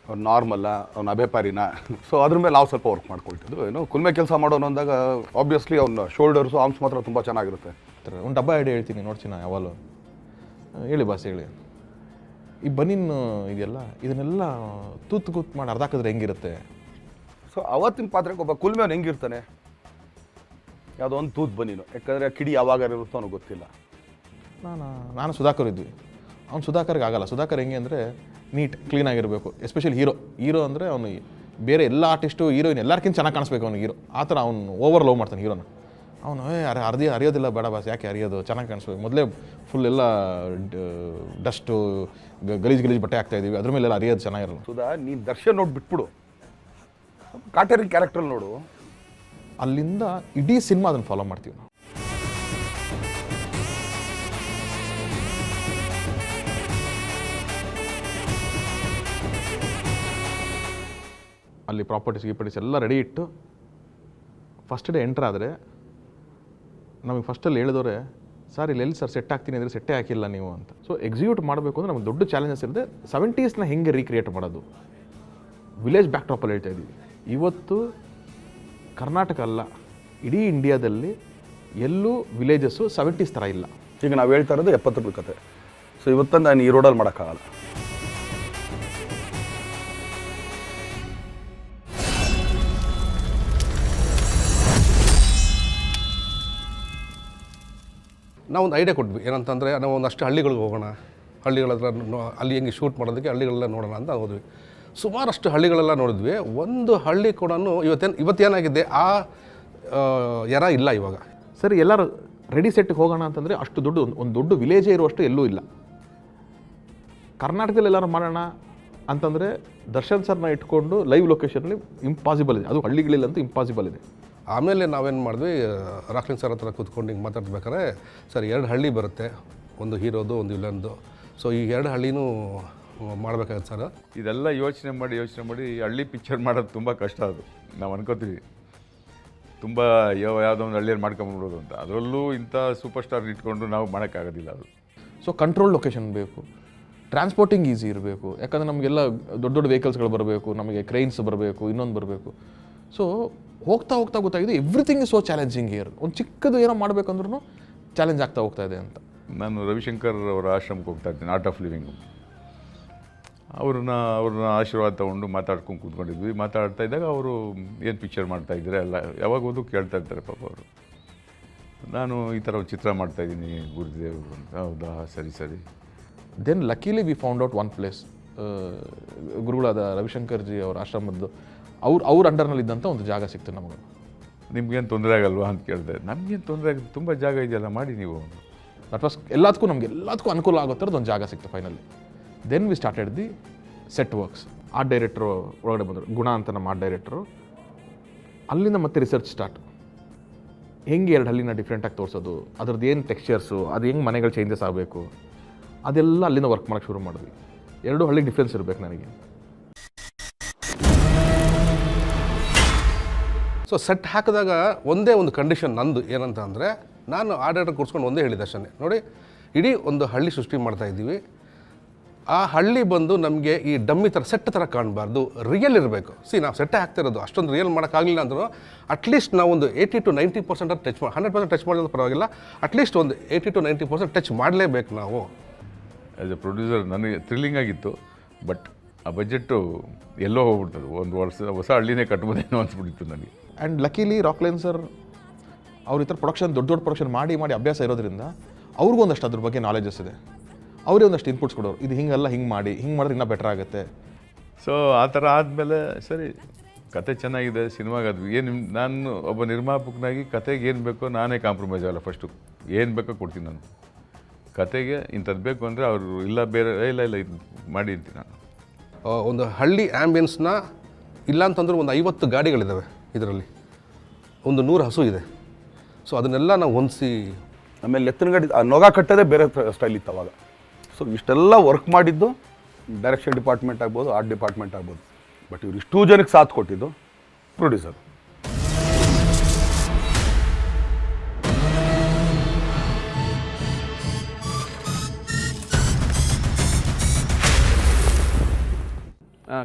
ಅವ್ನು ನಾರ್ಮಲ್ಲ, ಅವ್ನು ಅಭೆಪಾರಿನ. ಸೊ ಅದ್ರ ಮೇಲೆ ನಾವು ಸ್ವಲ್ಪ ವರ್ಕ್ ಮಾಡ್ಕೊಳ್ತಿದ್ವು. ಏನೋ ಕುಲ್ಮೆ ಕೆಲಸ ಮಾಡೋನು ಅಂದಾಗ ಆಬ್ವಿಯಸ್ಲಿ ಅವ್ನ ಶೋಲ್ಡರ್ಸು, ಆರ್ಮ್ಸ್ ಮಾತ್ರ ತುಂಬ ಚೆನ್ನಾಗಿರುತ್ತೆ. ಒಂದು ಡಬ್ಬ ಐಡಿಯಾ ಹೇಳ್ತೀನಿ ನೋಡ್ತೀನಿ ಯಾವಾಗಲೂ. ಹೇಳಿ ಬಾಸ್ ಹೇಳಿ, ಈ ಬನೀನ್ ಇದೆಯಲ್ಲ, ಇದನ್ನೆಲ್ಲ ಕೂತ್ ಮಾಡಿ ಅರ್ಧ ಹಾಕಿದ್ರೆ ಹೆಂಗಿರುತ್ತೆ. ಸೊ ಅವತ್ತಿನ ಪಾತ್ರಕ್ಕೆ ಒಬ್ಬ ಕುಲ್ಮೆವ್ನು ಹೆಂಗಿರ್ತಾನೆ, ಯಾವುದೋ ಒಂದು ತೂತ್ ಬನೀನು, ಯಾಕಂದರೆ ಕಿಡಿ ಯಾವಾಗ ಇರುತ್ತೋ ಅನ್ನೋ ಗೊತ್ತಿಲ್ಲ. ನಾನು ಸುಧಾಕರ್ ಇದ್ವಿ. ಅವ್ನು ಸುಧಾಕರ್ಗೆ ಆಗಲ್ಲ. ಸುಧಾಕರ್ ಹೆಂಗೆ ಅಂದರೆ ನೀಟ್ ಕ್ಲೀನಾಗಿರಬೇಕು. ಎಸ್ಪೆಷಲಿ ಹೀರೋ ಅಂದರೆ ಅವನು ಬೇರೆ ಎಲ್ಲ ಆರ್ಟಿಸ್ಟು, ಹೀರೋಯಿನ್ ಎಲ್ಲರಿಗಿಂತ ಚೆನ್ನಾಗಿ ಕಾಣಿಸ್ಬೇಕು ಅವ್ನು ಹೀರೋ. ಆ ಥರ ಅವ್ನು ಓವರ್ ಲವ್ ಮಾಡ್ತಾನೆ ಹೀರೋನ. ಅವನು ಅರಿಯೋದಿಲ್ಲ, ಬೇಡ ಬಾಸ್, ಯಾಕೆ ಅರಿಯೋದು, ಚೆನ್ನಾಗಿ ಕಾಣಿಸ್ಬೇಕು. ಮೊದಲೇ ಫುಲ್ ಎಲ್ಲ ಡಸ್ಟು, ಗಲೀಜು ಬಟ್ಟೆ ಹಾಕ್ತಾಯಿದ್ದೀವಿ, ಅದ್ರ ಮೇಲೆಲ್ಲ ಅರಿಯೋದು ಚೆನ್ನಾಗಿರಲ್ಲ. ಸುಧಾ, ನೀನು ದರ್ಶನ್ ನೋಡಿ ಬಿಟ್ಬಿಡು, ಕಾಟೇರಿ ಕ್ಯಾರೆಕ್ಟ್ರಲ್ಲಿ ನೋಡು. ಅಲ್ಲಿಂದ ಇಡೀ ಸಿನಿಮಾ ಅದನ್ನು ಫಾಲೋ ಮಾಡ್ತೀವಿ ನಾವು. ಅಲ್ಲಿ ಪ್ರಾಪರ್ಟೀಸ್ ಎಲ್ಲ ರೆಡಿ ಇಟ್ಟು ಫಸ್ಟ್ ಡೇ ಎಂಟ್ರ್ ಆದರೆ ನಮಗೆ ಫಸ್ಟಲ್ಲಿ ಹೇಳಿದವರೆ ಸರ್ ಇಲ್ಲಿ ಸರ್ ಸೆಟ್ ಆಗ್ತೀನಿ ಅಂದರೆ ಸೆಟ್ಟೇ ಹಾಕಿಲ್ಲ ನೀವು ಅಂತ. ಸೊ ಎಕ್ಸಿಕ್ಯೂಟ್ ಮಾಡಬೇಕು ಅಂದರೆ ನಮ್ಗೆ ದೊಡ್ಡ ಚಾಲೆಂಜಸ್ ಇರುತ್ತೆ. 70s ಹೆಂಗೆ ರೀಕ್ರಿಯೇಟ್ ಮಾಡೋದು, ವಿಲೇಜ್ ಬ್ಯಾಕ್ ಡ್ರಾಪಲ್ಲಿ ಹೇಳ್ತಾ ಇದ್ದೀವಿ. ಇವತ್ತು ಕರ್ನಾಟಕ ಅಲ್ಲ, ಇಡೀ ಇಂಡಿಯಾದಲ್ಲಿ ಎಲ್ಲೂ ವಿಲೇಜಸ್ಸು 70s ಥರ ಇಲ್ಲ. ಈಗ ನಾವು ಹೇಳ್ತಾ ಇರೋದು 70 ಕತೆ. ಸೊ ಇವತ್ತು ನಾನು ಈ ರೋಡಲ್ಲಿ ಮಾಡೋಕ್ಕಾಗಲ್ಲ. ನಾವೊಂದು ಐಡಿಯಾ ಕೊಟ್ವಿ, ಏನಂತಂದರೆ ನಾವು ಒಂದಷ್ಟು ಹಳ್ಳಿಗಳಿಗೆ ಹೋಗೋಣ, ಹಳ್ಳಿಗಳ ಹತ್ರ ಅಲ್ಲಿ ಹೆಂಗೆ ಶೂಟ್ ಮಾಡೋದಕ್ಕೆ ಹಳ್ಳಿಗಳೆಲ್ಲ ನೋಡೋಣ ಅಂತ ಹೋದ್ವಿ. ಸುಮಾರಷ್ಟು ಹಳ್ಳಿಗಳೆಲ್ಲ ನೋಡಿದ್ವಿ. ಒಂದು ಹಳ್ಳಿ ಕೂಡ ಇವತ್ತೇನಾಗಿದೆ ಆ ಎರ ಇಲ್ಲ ಇವಾಗ. ಸರಿ, ಎಲ್ಲರೂ ರೆಡಿ ಸೆಟ್ಗೆ ಹೋಗೋಣ ಅಂತಂದರೆ ಅಷ್ಟು ದೊಡ್ಡ ಒಂದು ದೊಡ್ಡ ವಿಲೇಜೇ ಇರುವಷ್ಟು ಎಲ್ಲೂ ಇಲ್ಲ. ಕರ್ನಾಟಕದಲ್ಲಿ ಎಲ್ಲರೂ ಮಾಡೋಣ ಅಂತಂದರೆ ದರ್ಶನ್ ಸರ್ನ ಇಟ್ಕೊಂಡು ಲೈವ್ ಲೊಕೇಶನಲ್ಲಿ ಇಂಪಾಸಿಬಲ್ ಇದೆ, ಅದು ಹಳ್ಳಿಗಳಲ್ಲಂತೂ ಇಂಪಾಸಿಬಲ್ ಇದೆ. ಆಮೇಲೆ ನಾವೇನು ಮಾಡಿದ್ವಿ, ರಾಕ್ಲಿನ್ ಸರ್ ಹತ್ರ ಕೂತ್ಕೊಂಡು ಹಿಂಗೆ ಮಾತಾಡ್ಬೇಕಾದ್ರೆ, ಸರ್ 2 ಹಳ್ಳಿ ಬರುತ್ತೆ, ಒಂದು ಹೀರೋದು ಒಂದು ವಿಲನ್ದು. ಸೊ ಈ 2 ಹಳ್ಳಿನೂ ಮಾಡಬೇಕಾಗತ್ತೆ ಸರ್. ಇದೆಲ್ಲ ಯೋಚನೆ ಮಾಡಿ ಹಳ್ಳಿ ಪಿಕ್ಚರ್ ಮಾಡೋದು ತುಂಬ ಕಷ್ಟ. ಅದು ನಾವು ಅನ್ಕೋತೀವಿ ತುಂಬ ಯಾವುದೋ ಒಂದು ಹಳ್ಳಿಯಲ್ಲಿ ಮಾಡ್ಕೊಂಬಿಡೋದು ಅಂತ. ಅದರಲ್ಲೂ ಇಂಥ ಸೂಪರ್ ಸ್ಟಾರ್ ಇಟ್ಕೊಂಡು ನಾವು ಮಾಡೋಕ್ಕಾಗೋದಿಲ್ಲ ಅದು. ಸೊ ಕಂಟ್ರೋಲ್ ಲೊಕೇಶನ್ ಬೇಕು, ಟ್ರಾನ್ಸ್ಪೋರ್ಟಿಂಗ್ ಈಸಿ ಇರಬೇಕು. ಯಾಕಂದರೆ ನಮಗೆಲ್ಲ ದೊಡ್ಡ ದೊಡ್ಡ ವೆಹಿಕಲ್ಸ್ಗಳು ಬರಬೇಕು, ನಮಗೆ ಕ್ರೈನ್ಸ್ ಬರಬೇಕು, ಇನ್ನೊಂದು ಬರಬೇಕು. ಸೊ ಹೋಗ್ತಾ ಗೊತ್ತಾಗಿದೆ everything is so challenging year. ಒಂದು ಚಿಕ್ಕದು ಏನೋ ಮಾಡಬೇಕಂದ್ರೂ ಚಾಲೆಂಜ್ ಆಗ್ತಾ ಹೋಗ್ತಾ ಇದೆ ಅಂತ. ನಾನು ರವಿಶಂಕರ್ ಅವರ ಆಶ್ರಮಕ್ಕೆ ಹೋಗ್ತಾ ಇದ್ದೀನಿ, ಆರ್ಟ್ ಆಫ್ ಲಿವಿಂಗು. ಅವ್ರನ್ನ ಆಶೀರ್ವಾದ ತೊಗೊಂಡು ಮಾತಾಡ್ಕೊಂಡು ಕೂತ್ಕೊಂಡಿದ್ವಿ. ಮಾತಾಡ್ತಾ ಇದ್ದಾಗ ಅವರು ಏನು ಪಿಕ್ಚರ್ ಮಾಡ್ತಾಯಿದ್ದಾರೆ ಎಲ್ಲ ಯಾವಾಗ ಓದು ಕೇಳ್ತಾ ಇರ್ತಾರೆ ಪಾಪ ಅವರು. ನಾನು ಈ ಥರ ಒಂದು ಚಿತ್ರ ಮಾಡ್ತಾಯಿದ್ದೀನಿ ಗುರುದೇವ್ ಅಂತ. ಹೌದಾ, ಸರಿ. Then luckily we found out one place, ಗುರುಗಳಾದ ರವಿಶಂಕರ್ಜಿ ಅವರ ಆಶ್ರಮದ್ದು ಅವ್ರ ಅಂಡರ್ನಲ್ಲಿದ್ದಂಥ ಒಂದು ಜಾಗ ಸಿಕ್ತು ನಮಗೆ. ನಿಮ್ಗೇನು ತೊಂದರೆ ಆಗಲ್ವಾ ಅಂತ ಕೇಳಿದೆ. ನಮಗೇನು ತೊಂದರೆ ಆಗುತ್ತೆ, ತುಂಬ ಜಾಗ ಇದೆಯಲ್ಲ, ಮಾಡಿ ನೀವು. ದಟ್ ವಾಸ್ ಎಲ್ಲದಕ್ಕೂ ಅನುಕೂಲ ಆಗೋ ಥರದ್ದು ಒಂದು ಜಾಗ ಸಿಕ್ತು finally. Then we started the set works. Art ಡೈರೆಕ್ಟ್ರು ಒಳಗಡೆ ಬಂದರು, ಗುಣ ಅಂತ ನಮ್ಮ ಆರ್ಟ್ ಡೈರೆಕ್ಟ್ರು. ಅಲ್ಲಿಂದ ಮತ್ತೆ ರಿಸರ್ಚ್ ಸ್ಟಾರ್ಟ್. ಹೆಂಗೆ 2 ಹಳ್ಳಿನ ಡಿಫ್ರೆಂಟಾಗಿ ತೋರಿಸೋದು, ಅದ್ರದ್ದು ಏನು ಟೆಕ್ಸ್ಚರ್ಸು, ಅದು ಹೆಂಗೆ ಮನೆಗಳು ಚೇಂಜಸ್ ಆಗಬೇಕು, ಅದೆಲ್ಲ ಅಲ್ಲಿಂದ ವರ್ಕ್ ಮಾಡೋಕ್ಕೆ ಶುರು ಮಾಡಿದ್ವಿ. 2 ಹಳ್ಳಿಗೆ ಡಿಫ್ರೆನ್ಸ್ ಇರಬೇಕು ನನಗೆ. ಸೊ ಸೆಟ್ ಹಾಕಿದಾಗ ಒಂದೇ ಒಂದು ಕಂಡೀಷನ್ ನಂದು ಏನಂತ ಅಂದರೆ, ನಾನು ಆರ್ಡರ್ ಕೂರಿಸ್ಕೊಂಡು ಒಂದೇ ಹೇಳಿದೆ ಅಷ್ಟೇ. ನೋಡಿ, ಇಡೀ ಒಂದು ಹಳ್ಳಿ ಸೃಷ್ಟಿ ಮಾಡ್ತಾಯಿದ್ದೀವಿ, ಆ ಹಳ್ಳಿ ಬಂದು ನಮಗೆ ಈ ಡಮ್ಮಿ ಥರ ಸೆಟ್ ಥರ ಕಾಣಬಾರ್ದು, ರಿಯಲ್ ಇರಬೇಕು. ನಾವು ಸೆಟ್ಟೇ ಹಾಕ್ತಿರೋದು, ಅಷ್ಟೊಂದು ರಿಯಲ್ ಮಾಡೋಕ್ಕಾಗಲಿಲ್ಲ ಅಂದರೂ ಅಟ್ಲೀಸ್ಟ್ ನಾವು ಒಂದು 80 to 90% ಟಚ್ 100% ಟಚ್ ಮಾಡೋದು ಪರವಾಗಿಲ್ಲ, ಅಟ್ಲೀಸ್ಟ್ ಒಂದು 80 to 90% ಟಚ್ ಮಾಡಲೇಬೇಕು ನಾವು. ಆ್ಯಸ್ ಎ ಪ್ರೊಡ್ಯೂಸರ್ ನನಗೆ ಥ್ರಿಲ್ಲಿಂಗ್ ಆಗಿತ್ತು. ಬಟ್ ಆ ಬಜೆಟ್ಟು ಎಲ್ಲೋ ಹೋಗ್ಬಿಡ್ತದೆ. ಒಂದು ಹೊಸ ಹಳ್ಳಿನೇ ಕಟ್ಬೋದೇನೋ ಅನ್ಸ್ಬಿಟ್ಟಿತ್ತು ನನಗೆ. ಆ್ಯಂಡ್ ಲಕಿಲಿ ರಾಕ್ಲೈನ್ ಸರ್ ಅವ್ರ ಈ ಥರ ಪ್ರೊಡಕ್ಷನ್ ದೊಡ್ಡ ಪ್ರೊಡಕ್ಷನ್ ಮಾಡಿ ಅಭ್ಯಾಸ ಇರೋದ್ರಿಂದ ಅವ್ರಿಗೂ ಒಂದಷ್ಟು ಅದ್ರ ಬಗ್ಗೆ ನಾಲೆಜಸ್ ಇದೆ. ಅವರೇ ಒಂದಷ್ಟು ಇನ್ಪುಟ್ಸ್ ಕೊಡೋರು, ಇದು ಹಿಂಗೆಲ್ಲ ಹಿಂಗೆ ಮಾಡಿದ್ರೆ ಇನ್ನೂ ಬೆಟರ್ ಆಗುತ್ತೆ. ಸೊ ಆ ಥರ ಆದಮೇಲೆ ಸರಿ, ಕತೆ ಚೆನ್ನಾಗಿದೆ, ಸಿನಿಮಾಗಾದ್ವಿ. ನಾನು ಒಬ್ಬ ನಿರ್ಮಾಪಕನಾಗಿ ಕತೆಗೆ ಏನು ಬೇಕೋ ನಾನೇ ಕಾಂಪ್ರಮೈಸ್ ಆಗಲ್ಲ. ಫಸ್ಟು ಏನು ಬೇಕೋ ಕೊಡ್ತೀನಿ ನಾನು. ಕತೆಗೆ ಇಂಥದ್ದು ಬೇಕು ಅಂದರೆ ಅವರು ಇಲ್ಲ ಬೇರೆ ಇಲ್ಲ ಇದು ಮಾಡಿ ಅಂತೀನಿ ನಾನು. ಒಂದು ಹಳ್ಳಿ ಆ್ಯಂಬಿಯನ್ಸ್ನ ಇಲ್ಲ ಅಂತಂದ್ರೆ ಒಂದು 50 ಗಾಡಿಗಳಿದ್ದಾವೆ ಇದರಲ್ಲಿ, ಒಂದು 100 ಹಸು ಇದೆ. ಸೊ ಅದನ್ನೆಲ್ಲ ನಾವು ಹೊಂದಿಸಿ, ಆಮೇಲೆ ಎತ್ತಿನ ಗಾಡಿ ನೊಗ ಕಟ್ಟೋದೇ ಬೇರೆ ಸ್ಟೈಲ್ ಇತ್ತು ಅವಾಗ. ಸೊ ಇಷ್ಟೆಲ್ಲ ವರ್ಕ್ ಮಾಡಿದ್ದು ಡೈರೆಕ್ಷನ್ ಡಿಪಾರ್ಟ್ಮೆಂಟ್ ಆಗ್ಬೋದು, ಆರ್ಟ್ ಡಿಪಾರ್ಟ್ಮೆಂಟ್ ಆಗ್ಬೋದು. ಬಟ್ ಇವ್ರು ಇಷ್ಟೂ ಜನಕ್ಕೆ ಸಾಥ್ ಕೊಟ್ಟಿದ್ದು producer.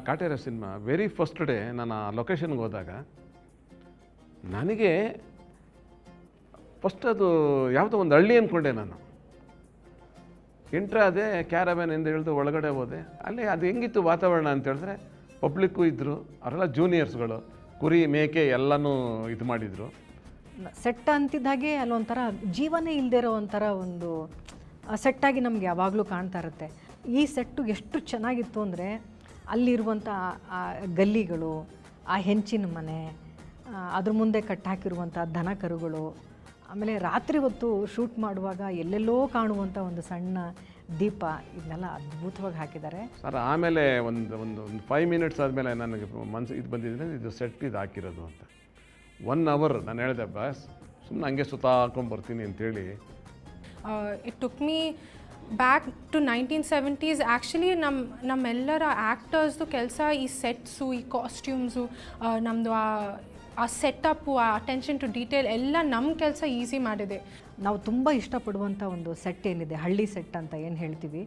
Kaatera cinema very first day ನಾನು ಆ ಲೊಕೇಶನ್ಗೆ ಹೋದಾಗ ನನಗೆ ಫಸ್ಟ್ ಅದು ಯಾವುದೋ ಒಂದು ಹಳ್ಳಿ ಅಂದ್ಕೊಂಡೆ. ನಾನು ಎಂಟ್ರಾದೆ, ಕ್ಯಾರವ್ಯಾನ್ ಎಂದು ಹೇಳಿದು ಒಳಗಡೆ ಹೋದೆ. ಅಲ್ಲಿ ಅದು ಹೆಂಗಿತ್ತು ವಾತಾವರಣ ಅಂತ ಹೇಳಿದ್ರೆ, ಪಬ್ಲಿಕ್ಕು ಇದ್ದರು, ಅವರೆಲ್ಲ ಜೂನಿಯರ್ಸ್ಗಳು, ಕುರಿ ಮೇಕೆ ಎಲ್ಲನೂ ಇದು ಮಾಡಿದರು. ಸೆಟ್ ಅಂತಿದ್ದಾಗೆ ಅಲ್ಲೊಂಥರ ಜೀವನೇ ಇಲ್ಲದೆ ಇರೋ ಒಂಥರ ಒಂದು ಸೆಟ್ಟಾಗಿ ನಮಗೆ ಯಾವಾಗಲೂ ಕಾಣ್ತಾ ಇರುತ್ತೆ. ಈ ಸೆಟ್ಟು ಎಷ್ಟು ಚೆನ್ನಾಗಿತ್ತು ಅಂದರೆ, ಅಲ್ಲಿರುವಂಥ ಆ ಗಲ್ಲಿಗಳು, ಆ ಹೆಂಚಿನ ಮನೆ, ಅದ್ರ ಮುಂದೆ ಕಟ್ಟಾಕಿರುವಂಥ ದನ ಕರುಗಳು, ಆಮೇಲೆ ರಾತ್ರಿ ಹೊತ್ತು ಶೂಟ್ ಮಾಡುವಾಗ ಎಲ್ಲೆಲ್ಲೋ ಕಾಣುವಂಥ ಒಂದು ಸಣ್ಣ ದೀಪ, ಇದನ್ನೆಲ್ಲ ಅದ್ಭುತವಾಗಿ ಹಾಕಿದ್ದಾರೆ ಸರ್. ಆಮೇಲೆ ಒಂದು 5 minutes ಆದಮೇಲೆ ನನಗೆ ಮನಸ್ಸು ಇದು ಬಂದಿದ್ದರೆ, ಇದು ಸೆಟ್ ಇದು ಹಾಕಿರೋದು ಅಂತ. 1 hour ನಾನು ಹೇಳಿದೆ, ಬಾಸ್ ಸುಮ್ಮನೆ ಹಂಗೆ ಸುತ್ತಾಕೊಂಡು ಬರ್ತೀನಿ ಅಂತೇಳಿ. It took me back to 1970s. Actually ನಮ್ಮೆಲ್ಲರ ಆ್ಯಕ್ಟರ್ಸ್ದು ಕೆಲಸ ಈ ಸೆಟ್ಸು, ಈ ಕಾಸ್ಟ್ಯೂಮ್ಸು, ನಮ್ಮದು ಆ ಆ ಸೆಟಪ್ಪು, ಆ ಅಟೆನ್ಷನ್ ಟು ಡೀಟೇಲ್ ಎಲ್ಲ ನಮ್ಮ ಕೆಲಸ ಈಸಿ ಮಾಡಿದೆ. ನಾವು ತುಂಬ ಇಷ್ಟಪಡುವಂಥ ಒಂದು ಸೆಟ್ ಏನಿದೆ, ಹಳ್ಳಿ ಸೆಟ್ ಅಂತ ಏನು ಹೇಳ್ತೀವಿ,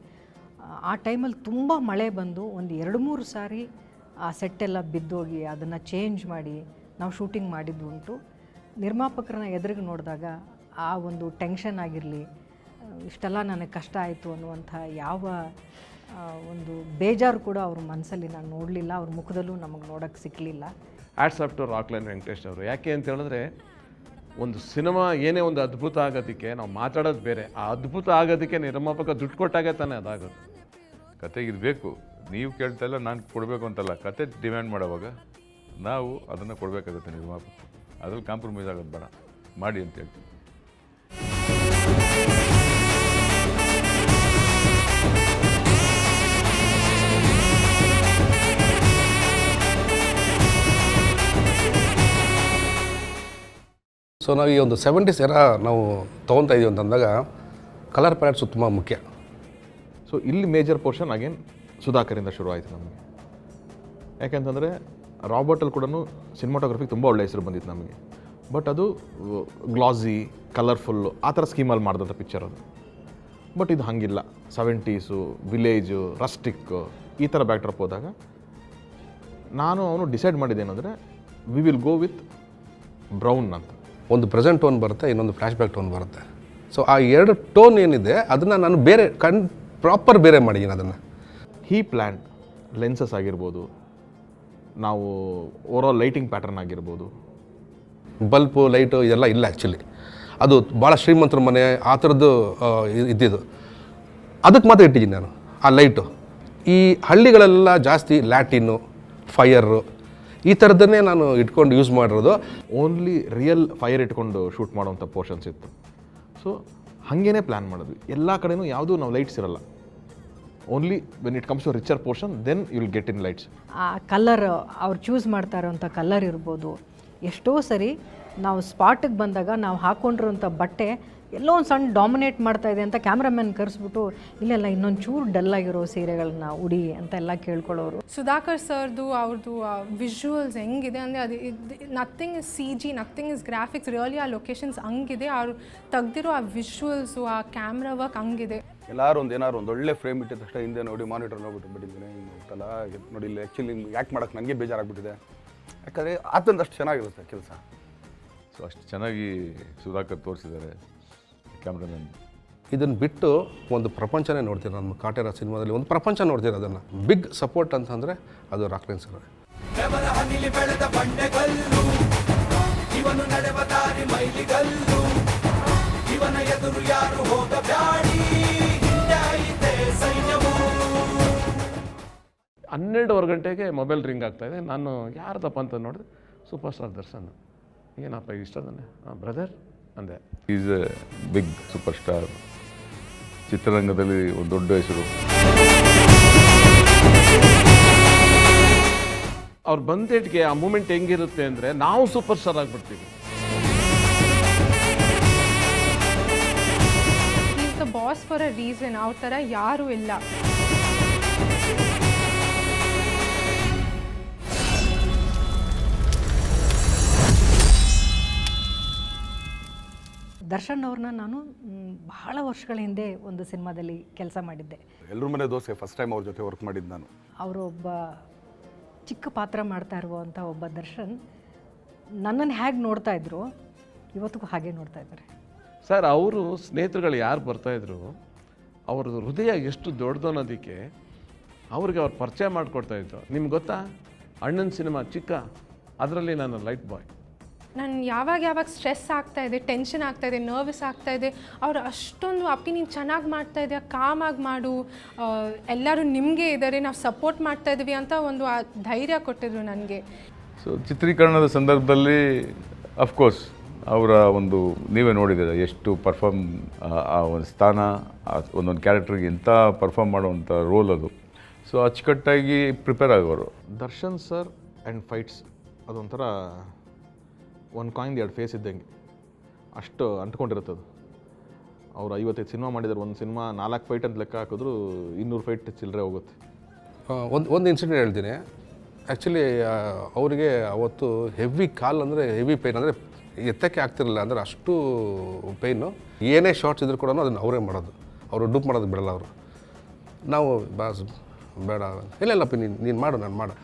ಆ ಟೈಮಲ್ಲಿ ತುಂಬ ಮಳೆ ಬಂದು ಒಂದು 2-3 ಸಾರಿ ಆ ಸೆಟ್ಟೆಲ್ಲ ಬಿದ್ದೋಗಿ ಅದನ್ನು ಚೇಂಜ್ ಮಾಡಿ ನಾವು ಶೂಟಿಂಗ್ ಮಾಡಿದ್ದು ಉಂಟು. ನಿರ್ಮಾಪಕರನ್ನ ಎದುರಿಗೆ ನೋಡಿದಾಗ ಆ ಒಂದು ಟೆನ್ಷನ್ ಆಗಿರಲಿ, ಇಷ್ಟೆಲ್ಲ ನನಗೆ ಕಷ್ಟ ಆಯಿತು ಅನ್ನುವಂಥ ಯಾವ ಒಂದು ಬೇಜಾರು ಕೂಡ ಅವ್ರ ಮನಸ್ಸಲ್ಲಿ ನಾನು ನೋಡಲಿಲ್ಲ, ಅವ್ರ ಮುಖದಲ್ಲೂ ನಮಗೆ ನೋಡೋಕ್ಕೆ ಸಿಕ್ಕಲಿಲ್ಲ. Hats off to Rockline Venkatesh ಅವರು. ಯಾಕೆ ಅಂತ ಹೇಳಿದ್ರೆ, ಒಂದು ಸಿನಿಮಾ ಏನೇ ಒಂದು ಅದ್ಭುತ ಆಗೋದಕ್ಕೆ ನಾವು ಮಾತಾಡೋದು ಬೇರೆ, ಆ ಅದ್ಭುತ ಆಗೋದಕ್ಕೆ ನಿರ್ಮಾಪಕ ದುಡ್ಡು ಕೊಟ್ಟಾಗೆ ತಾನೇ ಅದಾಗೋದು. ಕತೆಗೆ ಇದು ಬೇಕು, ನೀವು ಕೇಳ್ತಾ ಇಲ್ಲ ನಾನು ಕೊಡಬೇಕು ಅಂತಲ್ಲ, ಕತೆ ಡಿಮ್ಯಾಂಡ್ ಮಾಡೋವಾಗ ನಾವು ಅದನ್ನು ಕೊಡಬೇಕಾಗುತ್ತೆ ನಿರ್ಮಾಪಕ. ಅದ್ರಲ್ಲಿ ಕಾಂಪ್ರಮೈಸ್ ಆಗೋದು ಬೇಡ, ಮಾಡಿ ಅಂತ ಹೇಳ್ತೀವಿ. ಸೊ ನಾವು ಈ ಒಂದು 70s ಎರ ನಾವು ತೊಗೊತಾ ಇದೀವಿ ಅಂತಂದಾಗ ಕಲರ್ ಪ್ಯಾಲೆಟ್ಸು ತುಂಬ ಮುಖ್ಯ. ಸೊ ಇಲ್ಲಿ ಮೇಜರ್ ಪೋರ್ಷನ್ ಅಗೇನ್ ಸುಧಾಕರಿಂದ ಶುರು ಆಯಿತು ನಮಗೆ. ಯಾಕೆಂತಂದರೆ ರಾಬರ್ಟಲ್ಲಿ ಕೂಡ ಸಿನಿಮಾಟೋಗ್ರಫಿಗೆ ತುಂಬ ಒಳ್ಳೆಯ ಹೆಸರು ಬಂದಿತ್ತು ನಮಗೆ. ಬಟ್ ಅದು ಗ್ಲಾಸಿ, ಕಲರ್ಫುಲ್ಲು ಆ ಥರ ಸ್ಕೀಮಲ್ಲಿ ಮಾಡಿದಂಥ ಪಿಕ್ಚರ್ ಅದು. ಬಟ್ ಇದು ಹಾಗಿಲ್ಲ, 70s, ವಿಲೇಜು, ರಸ್ಟಿಕ್ ಈ ಥರ ಬ್ಯಾಕ್ಡ್ರಾಪ್ ಹೋದಾಗ ಅವನು ಡಿಸೈಡ್ ಮಾಡಿದ್ದೇನೆಂದರೆ we will go with brown ಅಂತ. ಒಂದು ಪ್ರೆಸೆಂಟ್ ಟೋನ್ ಬರುತ್ತೆ, ಇನ್ನೊಂದು ಫ್ಲ್ಯಾಶ್ ಬ್ಯಾಕ್ ಟೋನ್ ಬರುತ್ತೆ. ಸೊ ಆ 2 ಟೋನ್ ಏನಿದೆ ಅದನ್ನು ನಾನು ಬೇರೆ ಪ್ರಾಪರ್ ಬೇರೆ ಮಾಡಿದ್ದೀನಿ ಅದನ್ನು. ಹೀ ಪ್ಲ್ಯಾನ್ ಲೆನ್ಸಸ್ ಆಗಿರ್ಬೋದು, ನಾವು ಓವರಾಲ್ ಲೈಟಿಂಗ್ ಪ್ಯಾಟರ್ನ್ ಆಗಿರ್ಬೋದು, ಬಲ್ಪು ಲೈಟು ಇದೆಲ್ಲ ಇಲ್ಲ ಆ್ಯಕ್ಚುಲಿ. ಅದು ಭಾಳ ಶ್ರೀಮಂತರ ಮನೆ ಆ ಥರದ್ದು ಇದ್ದಿದ್ದು, ಅದಕ್ಕೆ ಮಾತ್ರ ಇಟ್ಟಿದ್ದೀನಿ ನಾನು ಆ ಲೈಟು. ಈ ಹಳ್ಳಿಗಳೆಲ್ಲ ಜಾಸ್ತಿ ಲ್ಯಾಟಿನ್ನು, ಫೈರು ಈ ಥರದ್ದನ್ನೇ ನಾನು ಇಟ್ಕೊಂಡು ಯೂಸ್ ಮಾಡಿರೋದು. ಓನ್ಲಿ ರಿಯಲ್ ಫೈರ್ ಇಟ್ಕೊಂಡು ಶೂಟ್ ಮಾಡೋವಂಥ ಪೋರ್ಷನ್ಸ್ ಇತ್ತು. ಸೊ ಹಾಗೇ ಪ್ಲ್ಯಾನ್ ಮಾಡಿದ್ವಿ. ಎಲ್ಲ ಕಡೆನೂ ಯಾವುದೂ ನಾವು ಲೈಟ್ಸ್ ಇರಲ್ಲ, only when it comes to richer portion then you will get in lights. ಆ ಕಲರ್ ಅವ್ರು ಚೂಸ್ ಮಾಡ್ತಾ ಇರೋಂಥ ಕಲರ್ ಇರ್ಬೋದು. ಎಷ್ಟೋ ಸರಿ ನಾವು ಸ್ಪಾಟಿಗೆ ಬಂದಾಗ ನಾವು ಹಾಕ್ಕೊಂಡಿರೋಂಥ ಬಟ್ಟೆ ಎಲ್ಲೋ ಒಂದು ಸಣ್ಣ ಡಾಮಿನೇಟ್ ಮಾಡ್ತಾ ಇದೆ ಅಂತ ಕ್ಯಾಮ್ರಾಮನ್ ಕರೆಸ್ಬಿಟ್ಟು ಇಲ್ಲೆಲ್ಲ ಇನ್ನೊಂದು ಚೂರು ಡಲ್ಲಾಗಿರೋ ಸೀರೆಗಳನ್ನ ಉಡಿ ಅಂತ ಎಲ್ಲ ಕೇಳ್ಕೊಳ್ಳೋರು. ಸುಧಾಕರ್ ಸರ್ದು ಅವ್ರದ್ದು ವಿಜುವಲ್ಸ್ ಹೆಂಗಿದೆ ಅಂದರೆ ಅದು nothing is CG, nothing is graphics, really ಆ ಲೊಕೇಶನ್ಸ್ ಹಂಗಿದೆ. ಅವ್ರು ತೆಗ್ದಿರೋ ಆ ವಿಜುವಲ್ಸು, ಆ ಕ್ಯಾಮ್ರಾ ವರ್ಕ್ ಹಂಗಿದೆ. ಏನಾರು ಒಂದು ಒಳ್ಳೆ ಫ್ರೇಮ್ ಇಟ್ಟಿದ ತಕ್ಷಣ ಹಿಂದೆ ನೋಡಿ ಮಾನಿಟರ್ ನೋಡ್ಬಿಟ್ಟು ಬಿಟ್ಟಿದ್ದೀನಿ ಅಂತಲ್ಲ ನೋಡಿ. ಇಲ್ಲಿ ಆ್ಯಕ್ಚುಲಿ ಯಾಕೆ ಮಾಡೋಕ್ಕೆ ನನಗೆ ಬೇಜಾರಾಗ್ಬಿಟ್ಟಿದೆ, ಯಾಕಂದರೆ ಅದೊಂದು ಅಷ್ಟು ಚೆನ್ನಾಗಿರುತ್ತೆ ಕೆಲಸ. ಸೊ ಅಷ್ಟು ಚೆನ್ನಾಗಿ ಸುಧಾಕರ್ ತೋರಿಸಿದ್ದಾರೆ ಕ್ಯಾಮ್ರಾಮನ್. ಇದನ್ನು ಬಿಟ್ಟು ಒಂದು ಪ್ರಪಂಚನೇ ನೋಡ್ತೀನಿ ನಮ್ಮ ಕಾಟೇರ ಸಿನಿಮಾದಲ್ಲಿ, ಒಂದು ಪ್ರಪಂಚ ನೋಡ್ತೀನಿ. ಅದನ್ನು ಬಿಗ್ ಸಪೋರ್ಟ್ ಅಂತಂದರೆ ಅದು ರಾಕ್ಲೈನ್ ಸರ್. ಇವನ ಎದುರು ಯಾರು ಹೋಗಬ್ಯಾಡಿ, 12 ಗಂಟೆಗೆ ಮೊಬೈಲ್ ರಿಂಗ್ ಆಗ್ತಾಯಿದೆ. ನಾನು ಯಾರ್ದಪ್ಪ ಅಂತ ನೋಡಿದೆ, ಸೂಪರ್ ಸ್ಟಾರ್ ದರ್ಶನ್. ಏನಪ್ಪ ಇಷ್ಟದಾನೆ? ಬ್ರದರ್ ಅಂದೆ. Is a big super star, ಚಿತ್ರರಂಗದಲ್ಲಿ ಒಂದು ದೊಡ್ಡ ಹೆಸರು. ಅವ್ರು ಬಂದೇಟ್ಗೆ ಆ ಮೂಮೆಂಟ್ ಹೆಂಗಿರುತ್ತೆ ಅಂದರೆ ನಾವು ಸೂಪರ್ ಸ್ಟಾರ್ ಆಗಿಬಿಡ್ತೀವಿ. Is the boss for a reason. ಅವ್ರ ಥರ ಯಾರೂ ಇಲ್ಲ. ದರ್ಶನ್ ಅವ್ರನ್ನ ನಾನು ಬಹಳ ವರ್ಷಗಳ ಹಿಂದೆ ಒಂದು ಸಿನಿಮಾದಲ್ಲಿ ಕೆಲಸ ಮಾಡಿದ್ದೆ. ಎಲ್ಲರ ಮನೆ ದೋಸೆ ಫಸ್ಟ್ ಟೈಮ್ ಅವ್ರ ಜೊತೆ ವರ್ಕ್ ಮಾಡಿದ್ದು ನಾನು. ಅವರು ಒಬ್ಬ ಚಿಕ್ಕ ಪಾತ್ರ ಮಾಡ್ತಾ ಇರುವಂಥ ಒಬ್ಬ ದರ್ಶನ್ ನನ್ನನ್ನು ಹೇಗೆ ನೋಡ್ತಾ ಇದ್ರು ಇವತ್ತಿಗೂ ಹಾಗೆ ನೋಡ್ತಾ ಇದ್ದಾರೆ. ಸರ್, ಅವರು ಸ್ನೇಹಿತರುಗಳು ಯಾರು ಬರ್ತಾಯಿದ್ರು, ಅವ್ರದ್ದು ಹೃದಯ ಎಷ್ಟು ದೊಡ್ಡದು ಅನ್ನೋದಕ್ಕೆ ಅವ್ರಿಗೆ ಅವ್ರು ಪರಿಚಯ ಮಾಡಿಕೊಡ್ತಾಯಿದ್ರು. ನಿಮ್ಗೆ ಗೊತ್ತಾ, ಅಣ್ಣನ ಸಿನಿಮಾ ಚಿಕ್ಕ, ಅದರಲ್ಲಿ ನಾನು ಲೈಟ್ ಬಾಯ್. ನಾನು ಯಾವಾಗ ಸ್ಟ್ರೆಸ್ ಆಗ್ತಾಯಿದೆ, ಟೆನ್ಷನ್ ಆಗ್ತಾಯಿದೆ, ನರ್ವಸ್ ಆಗ್ತಾಯಿದೆ, ಅವರು ಅಷ್ಟೊಂದು ಅಪ್ಪಿ ನೀನು ಚೆನ್ನಾಗಿ ಮಾಡ್ತಾಯಿದ್ದೆ, ಕಾಮಾಗಿ ಮಾಡು, ಎಲ್ಲರೂ ನಿಮಗೆ ಇದ್ದಾರೆ, ನಾವು ಸಪೋರ್ಟ್ ಮಾಡ್ತಾಯಿದ್ವಿ ಅಂತ ಒಂದು ಧೈರ್ಯ ಕೊಟ್ಟಿದ್ರು ನನಗೆ. ಸೊ ಚಿತ್ರೀಕರಣದ ಸಂದರ್ಭದಲ್ಲಿ ಅಫ್ಕೋರ್ಸ್ ಅವರ ಒಂದು ನೀವೇ ನೋಡಿದ್ದೀರ ಎಷ್ಟು ಪರ್ಫಾರ್ಮ್, ಆ ಒಂದು ಸ್ಥಾನ, ಒಂದೊಂದು ಕ್ಯಾರೆಕ್ಟರ್ಗೆ ಎಂಥ ಪರ್ಫಾರ್ಮ್ ಮಾಡುವಂಥ ರೋಲ್ ಅದು. ಸೊ ಅಚ್ಚುಕಟ್ಟಾಗಿ ಪ್ರಿಪೇರ್ ಆಗೋರು. ದರ್ಶನ್ ಸರ್ ಆ್ಯಂಡ್ ಫೈಟ್ಸ್ ಅದೊಂಥರ ಒಂದು ಕಾಯಿನ್ 2 ಫೇಸ್ ಇದ್ದಂಗೆ, ಅಷ್ಟು ಅಂಟ್ಕೊಂಡಿರುತ್ತದು. ಅವ್ರು 55 ಸಿನಿಮಾ ಮಾಡಿದ್ದಾರೆ, ಒಂದು ಸಿನಿಮಾ 4 ಫೈಟ್ ಅಂತ ಲೆಕ್ಕ ಹಾಕಿದ್ರು 200 ಫೈಟ್ ಚಿಲ್ಲರೆ ಹೋಗುತ್ತೆ. ಒಂದು ಇನ್ಸಿಡೆಂಟ್ ಹೇಳ್ತೀನಿ. ಆ್ಯಕ್ಚುಲಿ ಅವರಿಗೆ ಅವತ್ತು ಹೆವಿ ಕಾಲ್ ಅಂದರೆ ಹೆವಿ ಪೇಯ್ನ್, ಅಂದರೆ ಎತ್ತಕ್ಕೆ ಆಗ್ತಿರಲಿಲ್ಲ, ಅಂದರೆ ಅಷ್ಟು ಪೇಯ್ನು. ಏನೇ ಶಾರ್ಟ್ಸ್ ಇದ್ರೂ ಕೂಡ ಅದನ್ನು ಅವರೇ ಮಾಡೋದು, ಅವರು ಡೂಪ್ ಮಾಡೋದು ಬಿಡಲ್ಲ ಅವರು. ನಾವು ಬಾಸ್ ಬೇಡ, ಇಲ್ಲಪ್ಪ ನೀನು ಮಾಡು, ನಾನು ಮಾಡು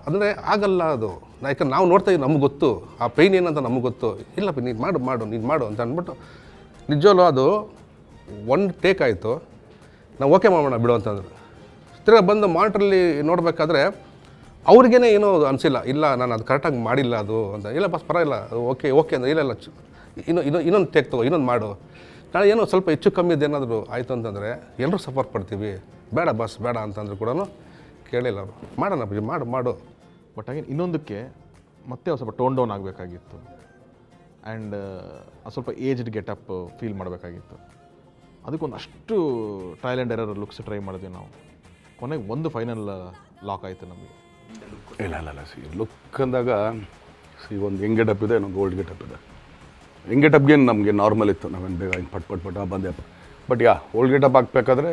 ಅಂದರೆ ಆಗಲ್ಲ ಅದು. ಯಾಕಂದ್ರೆ ನಾವು ನೋಡ್ತಾ ಇದ್ದೀವಿ, ನಮ್ಗೆ ಗೊತ್ತು ಆ ಪೇಯ್ನ್ ಏನಂತ ನಮ್ಗೆ ಗೊತ್ತು. ಇಲ್ಲಪ್ಪ ನೀನು ಮಾಡು ಅಂತ ಅಂದ್ಬಿಟ್ಟು ನಿಜವಲ್ಲೂ ಅದು ಒಂದು ಟೇಕ್ ಆಯಿತು. ನಾವು ಓಕೆ ಮಾಡೋಣ ಬಿಡು ಅಂತಂದ್ರು. ತಿರ್ಗಾ ಬಂದು ಮಾನಿಟ್ರಲ್ಲಿ ನೋಡಬೇಕಾದ್ರೆ ಅವ್ರಿಗೇನೆ ಏನೋ ಅನಿಸಿಲ್ಲ, ಇಲ್ಲ ನಾನು ಅದು ಕರೆಕ್ಟಾಗಿ ಮಾಡಿಲ್ಲ ಅದು ಅಂತ. ಇಲ್ಲ ಬಸ್ ಪರವಾಗಿಲ್ಲ, ಅದು ಓಕೆ ಅಂದರೆ ಇಲ್ಲ ಇನ್ನೊಂದು ಟೇಕ್ ತಗೋ, ಇನ್ನೊಂದು ಮಾಡು. ನಾಳೆ ಏನೋ ಸ್ವಲ್ಪ ಹೆಚ್ಚು ಕಮ್ಮಿ ಏನಾದರೂ ಆಯಿತು ಅಂತಂದರೆ ಎಲ್ಲರೂ ಸಫರ್ ಪಡ್ತೀವಿ, ಬೇಡ ಬಸ್ ಬೇಡ ಅಂತಂದ್ರು ಕೂಡ ಕೇಳಿಲ್ಲ ಅವರು. ಮಾಡೋಣ ಮಾಡು. ಬಟ್ ಹಾಗೆ ಇನ್ನೊಂದಕ್ಕೆ ಮತ್ತೆ ಸ್ವಲ್ಪ ಟೋನ್ ಡೌನ್ ಆಗಬೇಕಾಗಿತ್ತು. ಆ್ಯಂಡ್ ಸ್ವಲ್ಪ ಏಜ್ಡ್ ಗೆಟಪ್ ಫೀಲ್ ಮಾಡಬೇಕಾಗಿತ್ತು. ಅದಕ್ಕೊಂದು ಅಷ್ಟು trial and error looks try ಮಾಡಿದ್ವಿ ನಾವು. ಕೊನೆಗೆ ಒಂದು ಫೈನಲ್ ಲಾಕ್ ಆಯಿತು ನಮಗೆ. ಇಲ್ಲ ಲುಕ್ ಅಂದಾಗ ಒಂದು ಯಂಗ್ ಗೆಟಪ್ ಇದೆ, ಇನ್ನೊಂದು ಓಲ್ಡ್ ಗೆಟಪ್ ಇದೆ. ಯಂಗ್ ಗೆಟಪ್ಗೇನು ನಮಗೆ ನಾರ್ಮಲ್ ಇತ್ತು, ನಾವೇನು ಬೇಗ ಹಿಂಗೆ ಪಟ್ ಬಂದೆಪ್ಪ. ಬಟ್ ಓಲ್ಡ್ ಗೆಟಪ್ ಹಾಕ್ಬೇಕಾದ್ರೆ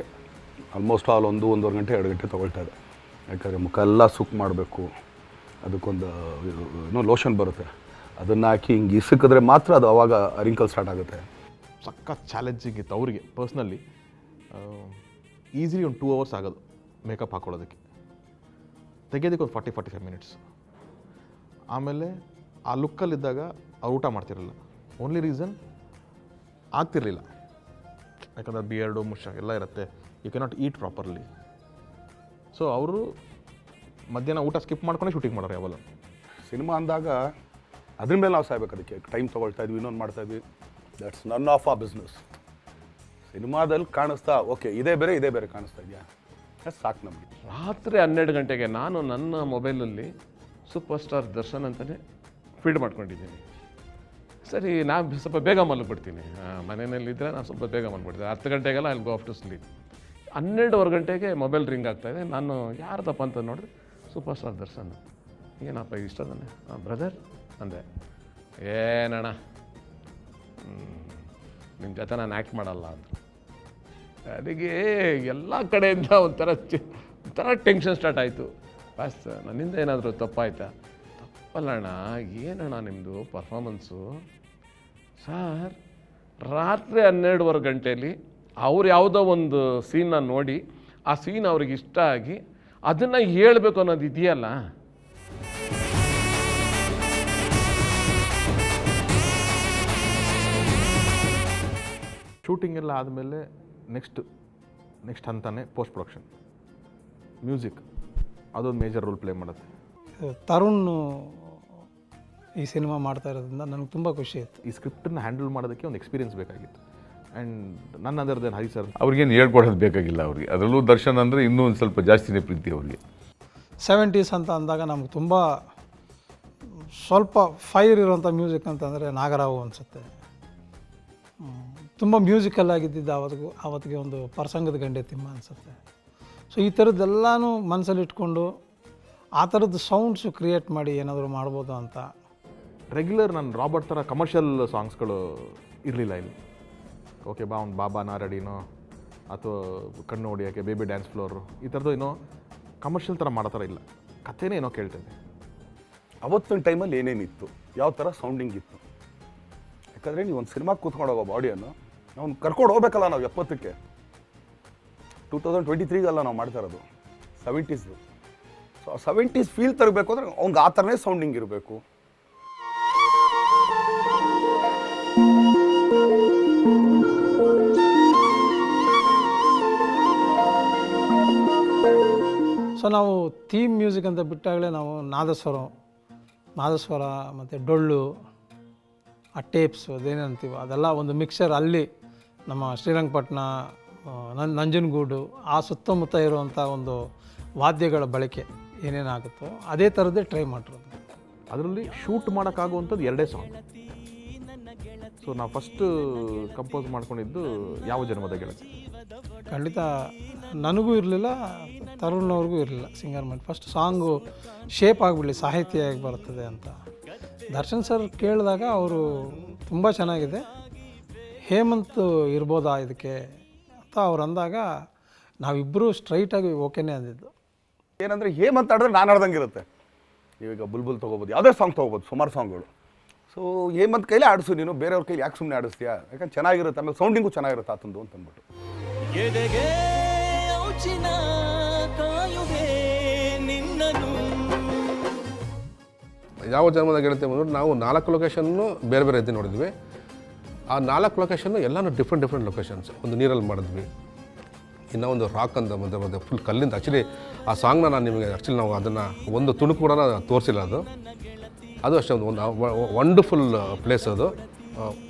ಆಲ್ಮೋಸ್ಟ್ ಆಲ್ 1-1.5 ಗಂಟೆ 2 ಗಂಟೆ ತೊಗೊಳ್ತಾ ಇದೆ. ಯಾಕಂದರೆ ಮುಖ ಎಲ್ಲ ಸುಕ್ ಮಾಡಬೇಕು, ಅದಕ್ಕೊಂದು ಲೋಷನ್ ಬರುತ್ತೆ, ಅದನ್ನು ಹಾಕಿ ಹಿಂಗೆ ಇಸಕಿದ್ರೆ ಮಾತ್ರ ಅದು ಆವಾಗ ರಿಂಕಲ್ ಸ್ಟಾರ್ಟ್ ಆಗುತ್ತೆ. ಸಖತ್ ಚಾಲೆಂಜಿಂಗ್ ಇತ್ತು ಅವರಿಗೆ ಪರ್ಸ್ನಲಿ. ಈಸಿಲಿ ಒಂದು 2 hours ಆಗೋದು ಮೇಕಪ್ ಹಾಕ್ಕೊಳ್ಳೋದಕ್ಕೆ, ತೆಗೆಯೋದಕ್ಕೆ ಒಂದು 40-45 ಮಿನಿಟ್ಸ್. ಆಮೇಲೆ ಆ ಲುಕ್ಕಲ್ಲಿದ್ದಾಗ ಅವ್ರು ಊಟ ಮಾಡ್ತಿರಲಿಲ್ಲ. ಓನ್ಲಿ ರೀಸನ್ ಆಗ್ತಿರಲಿಲ್ಲ, ಯಾಕಂದರೆ ಬಿಯರ್ಡು ಮುಷ ಎಲ್ಲ ಇರುತ್ತೆ, you cannot eat properly. So ಅವರು ಮಧ್ಯಾಹ್ನ ಊಟ ಸ್ಕಿಪ್ ಮಾಡ್ಕೊಂಡೆ ಶೂಟಿಂಗ್ ಮಾಡೋರು ಯಾವಲ್ಲ. ಸಿನಿಮಾ ಅಂದಾಗ ಅದ್ರ ಮೇಲೆ ನಾವು ಸಾಯ್ಬೇಕು, ಅದಕ್ಕೆ ಟೈಮ್ ತೊಗೊಳ್ತಾ ಇದ್ವಿ, ಇನ್ನೊಂದು ಮಾಡ್ತಾಯಿದ್ವಿ. ದಟ್ಸ್ ನನ್ ಆಫ್ ಆ ಬಿಸ್ನೆಸ್. ಸಿನಿಮಾದಲ್ಲಿ ಕಾಣಿಸ್ತಾ ಓಕೆ ಇದೇ ಬೇರೆ ಕಾಣಿಸ್ತಾ ಇದೆಯಾ, ಸಾಕು ನಮಗೆ. ರಾತ್ರಿ 12 ಗಂಟೆಗೆ ನಾನು ನನ್ನ ಮೊಬೈಲಲ್ಲಿ ಸೂಪರ್ ಸ್ಟಾರ್ ದರ್ಶನ್ ಅಂತಲೇ ಫೀಡ್ ಮಾಡ್ಕೊಂಡಿದ್ದೀನಿ. ಸರಿ, ನಾನು ಸ್ವಲ್ಪ ಬೇಗ ಮಲಗಿಬಿಡ್ತೀನಿ, ಮನೆಯಲ್ಲಿದ್ದರೆ ನಾನು ಸ್ವಲ್ಪ ಬೇಗ ಮಲಗಿಬಿಡ್ತೀನಿ. 10 ಗಂಟೆಗೆಲ್ಲ ಅಲ್ಲಿ ಗೋ ಆಫ್ ಟು ಸ್ಲೀಪ್. 12 ಗಂಟೆಗೆ ಮೊಬೈಲ್ ರಿಂಗ್ ಆಗ್ತಾಯಿದೆ. ನಾನು ಯಾರ್ದಪ್ಪ ಅಂತ ನೋಡಿದ್ರೆ ಸೂಪರ್ ಸ್ಟಾರ್ ದರ್ಶನ್. ಏನಪ್ಪ ಇಷ್ಟ ತಾನೆ ಬ್ರದರ್ ಅಂದೆ. ಏನಣ್ಣ ನಿಮ್ಮ ಜೊತೆ ನಾನು ಆ್ಯಕ್ಟ್ ಮಾಡಲ್ಲ ಅಂತ. ಅದಕ್ಕೆ ಎಲ್ಲ ಕಡೆಯಿಂದ ಒಂಥರ ಟೆನ್ಷನ್ ಸ್ಟಾರ್ಟ್ ಆಯಿತು. ಬಸ್ ನನ್ನಿಂದ ಏನಾದರೂ ತಪ್ಪಾಯ್ತಾ? ತಪ್ಪಲ್ಲಣ್ಣ, ಏನಣ್ಣ ನಿಮ್ಮದು ಪರ್ಫಾರ್ಮೆನ್ಸು? ಸರ್, ರಾತ್ರಿ 12 ಗಂಟೆಯಲ್ಲಿ ಅವ್ರು ಯಾವುದೋ ಒಂದು ಸೀನ್ನ ನೋಡಿ ಆ ಸೀನ್ ಅವ್ರಿಗೆ ಇಷ್ಟ ಆಗಿ ಅದನ್ನು ಹೇಳಬೇಕು ಅನ್ನೋದು ಇದೆಯಲ್ಲ. ಶೂಟಿಂಗ್ ಎಲ್ಲ ಆದಮೇಲೆ ನೆಕ್ಸ್ಟ್ ಹಂತನೇ ಪೋಸ್ಟ್ ಪ್ರೊಡಕ್ಷನ್. ಮ್ಯೂಸಿಕ್ ಅದೊಂದು ಮೇಜರ್ ರೋಲ್ ಪ್ಲೇ ಮಾಡುತ್ತೆ. ತರುಣ್ ಈ ಸಿನಿಮಾ ಮಾಡ್ತಾ ಇರೋದ್ರಿಂದ ನನಗೆ ತುಂಬ ಖುಷಿ ಇತ್ತು. ಈ ಸ್ಕ್ರಿಪ್ಟನ್ನು ಹ್ಯಾಂಡಲ್ ಮಾಡೋದಕ್ಕೆ ಒಂದು ಎಕ್ಸ್ಪೀರಿಯನ್ಸ್ ಬೇಕಾಗಿತ್ತು. ಆ್ಯಂಡ್ ನನ್ನ ಅದರದ್ದೇನು ಹರಿ ಸರ್ ಅವ್ರಿಗೇನು ಹೇಳ್ಕೊಡೋದು ಬೇಕಾಗಿಲ್ಲ ಅವ್ರಿಗೆ. ಅದರಲ್ಲೂ ದರ್ಶನ್ ಅಂದರೆ ಇನ್ನೂ ಒಂದು ಸ್ವಲ್ಪ ಜಾಸ್ತಿನೇ ಪ್ರೀತಿ ಅವ್ರಿಗೆ. 70s ಅಂತ ಅಂದಾಗ ನಮ್ಗೆ ತುಂಬ ಸ್ವಲ್ಪ ಫೈರ್ ಇರೋಂಥ ಮ್ಯೂಸಿಕ್ ಅಂತಂದರೆ ನಾಗರಾವು ಅನಿಸುತ್ತೆ. ತುಂಬ ಮ್ಯೂಸಿಕಲ್ ಆಗಿದ್ದಿದ್ದು ಅವತ್ತಿಗೆ ಒಂದು ಪ್ರಸಂಗದ ಗಂಡೆ ತಿಮ್ಮ ಅನಿಸುತ್ತೆ. ಸೊ ಈ ಥರದ್ದೆಲ್ಲನೂ ಮನಸ್ಸಲ್ಲಿ ಇಟ್ಕೊಂಡು ಆ ಥರದ್ದು ಸೌಂಡ್ಸು ಕ್ರಿಯೇಟ್ ಮಾಡಿ ಏನಾದರೂ ಮಾಡ್ಬೋದು ಅಂತ. ರೆಗ್ಯುಲರ್ ನಾನು ರಾಬರ್ಟ್ ಥರ ಕಮರ್ಷಿಯಲ್ ಸಾಂಗ್ಸ್ಗಳು ಇರಲಿಲ್ಲ ಇಲ್ಲಿ. ಓಕೆ ಒಂದು ಬಾಬಾ ನಾರಡಿನೋ ಅಥವಾ ಕಣ್ಣು ಹೊಡಿಯೋಕ್ಕೆ ಬೇಬಿ ಡ್ಯಾನ್ಸ್ ಫ್ಲೋರು ಈ ಥರದ್ದು ಏನೋ ಕಮರ್ಷಿಯಲ್ ಥರ ಮಾಡೋ ಥರ ಇಲ್ಲ. ಕಥೆನೇ ಏನೋ ಕೇಳ್ತೇನೆ. ಅವತ್ತಿನ ಟೈಮಲ್ಲಿ ಏನೇನಿತ್ತು, ಯಾವ ಥರ ಸೌಂಡಿಂಗ್ ಇತ್ತು. ಯಾಕಂದರೆ ನೀವು ಒಂದು ಸಿನಿಮಾಗೆ ಕೂತ್ಕೊಂಡು ಹೋಗೋ ಬಾಡಿಯನ್ನು ನಾವು ಕರ್ಕೊಂಡು ಹೋಗ್ಬೇಕಲ್ಲ. ನಾವು 70ಕ್ಕೆ 2023ಗಲ್ಲ ನಾವು ಮಾಡ್ತಾ ಇರೋದು, 70s. ಸೊ 70s ಫೀಲ್ ತರಬೇಕು ಅಂದರೆ ಅವ್ನಿಗೆ ಆ ಥರನೇ ಸೌಂಡಿಂಗ್ ಇರಬೇಕು. ಸೊ ನಾವು ಥೀಮ್ ಮ್ಯೂಸಿಕ್ ಅಂತ ಬಿಟ್ಟಾಗಲೇ ನಾವು ನಾದಸ್ವರ ಮತ್ತು ಡೊಳ್ಳು, ಆ ಟೇಪ್ಸು ಅದೇನಂತೀವೋ ಅದೆಲ್ಲ ಒಂದು ಮಿಕ್ಸರ್ ಅಲ್ಲಿ ನಮ್ಮ ಶ್ರೀರಂಗಪಟ್ಟಣ, ನಂಜನಗೂಡು ಆ ಸುತ್ತಮುತ್ತ ಇರುವಂಥ ಒಂದು ವಾದ್ಯಗಳ ಬಳಕೆ ಏನೇನಾಗುತ್ತೋ ಅದೇ ಥರದ್ದೇ ಟ್ರೈ ಮಾಡಿರೋದು. ಅದರಲ್ಲಿ ಶೂಟ್ ಮಾಡೋಕ್ಕಾಗುವಂಥದ್ದು 2 ಸಾಂಗ್. ಸೊ ನಾವು ಫಸ್ಟು ಕಂಪೋಸ್ ಮಾಡ್ಕೊಂಡಿದ್ದು ಯಾವ ಜನ್ಮದ ಗೆಳತಿ. ಖಂಡಿತ ನನಗೂ ಇರಲಿಲ್ಲ, ತರುಣ್ ಅವ್ರಿಗೂ ಇರಲಿಲ್ಲ. ಸಿಂಗರ್ ಮಾಡಿ ಫಸ್ಟ್ ಸಾಂಗು ಶೇಪ್ ಆಗಿಬಿಡಲಿ, ಸಾಹಿತ್ಯವಾಗಿ ಬರ್ತದೆ ಅಂತ ದರ್ಶನ್ ಸರ್ ಕೇಳಿದಾಗ ಅವರು ತುಂಬ ಚೆನ್ನಾಗಿದೆ, ಹೇಮಂತ್ ಇರ್ಬೋದಾ ಇದಕ್ಕೆ ಅಂತ ಅವ್ರು ಅಂದಾಗ ನಾವಿಬ್ಬರೂ ಸ್ಟ್ರೈಟಾಗಿ ಓಕೆನೇ ಅಂದಿದ್ದು. ಏನಂದರೆ ಹೇಮಂತ್ ಆಡಿದ್ರೆ ನಾನು ಆಡ್ದಂಗೆ ಇರುತ್ತೆ. ಈಗ ಬುಲ್ಬುಲ್ ತೊಗೋಬೋದು, ಯಾವುದೇ ಸಾಂಗ್ ತೊಗೋಬೋದು, ಸುಮಾರು ಸಾಂಗ್ಗಳು. ಸೊ ಹೇಮಂತ್ ಕೈಲೇ ಆಡಿಸು ನೀನು, ಬೇರೆಯವ್ರ ಕೈಲಿ ಯಾಕೆ ಸುಮ್ಮನೆ ಆಡಿಸ್ತೀಯಾ, ಯಾಕಂದ್ರೆ ಚೆನ್ನಾಗಿರುತ್ತೆ, ಆಮೇಲೆ ಸೌಂಡಿಂಗು ಚೆನ್ನಾಗಿರುತ್ತೆ ಆತಂದು ಅಂತ ಅಂದ್ಬಿಟ್ಟು. ಎದೆಗೆ ಔಚಿನ ಕಾಯುವೆ ನಿನ್ನನು. ಯಾವ ಜನ್ಮದಾಗ ಹೇಳ್ತೇವೆ ಅಂದ್ರೆ ನಾವು 4 ಲೊಕೇಶನ್ನು ಬೇರೆ ಬೇರೆ ರೀತಿ ನೋಡಿದ್ವಿ. ಆ 4 ಲೊಕೇಶನ್ನು ಎಲ್ಲನೂ ಡಿಫ್ರೆಂಟ್ ಲೊಕೇಶನ್ಸ್. ಒಂದು ನೀರಲ್ಲಿ ಮಾಡಿದ್ವಿ, ಇನ್ನೂ ಒಂದು ರಾಕ್ ಅಂತ ಮತ್ತೆ ಫುಲ್ ಕಲ್ಲಿಂದ. ಆ್ಯಕ್ಚುಲಿ ಆ ಸಾಂಗ್ನ ನಾನು ನಿಮಗೆ ನಾವು ಅದನ್ನು ಒಂದು ತುಣುಕು ಕೂಡ ತೋರಿಸಿಲ್ಲ. ಅದು ಅಷ್ಟೇ ಒಂದು ವಂಡರ್ಫುಲ್ ಪ್ಲೇಸ್, ಅದು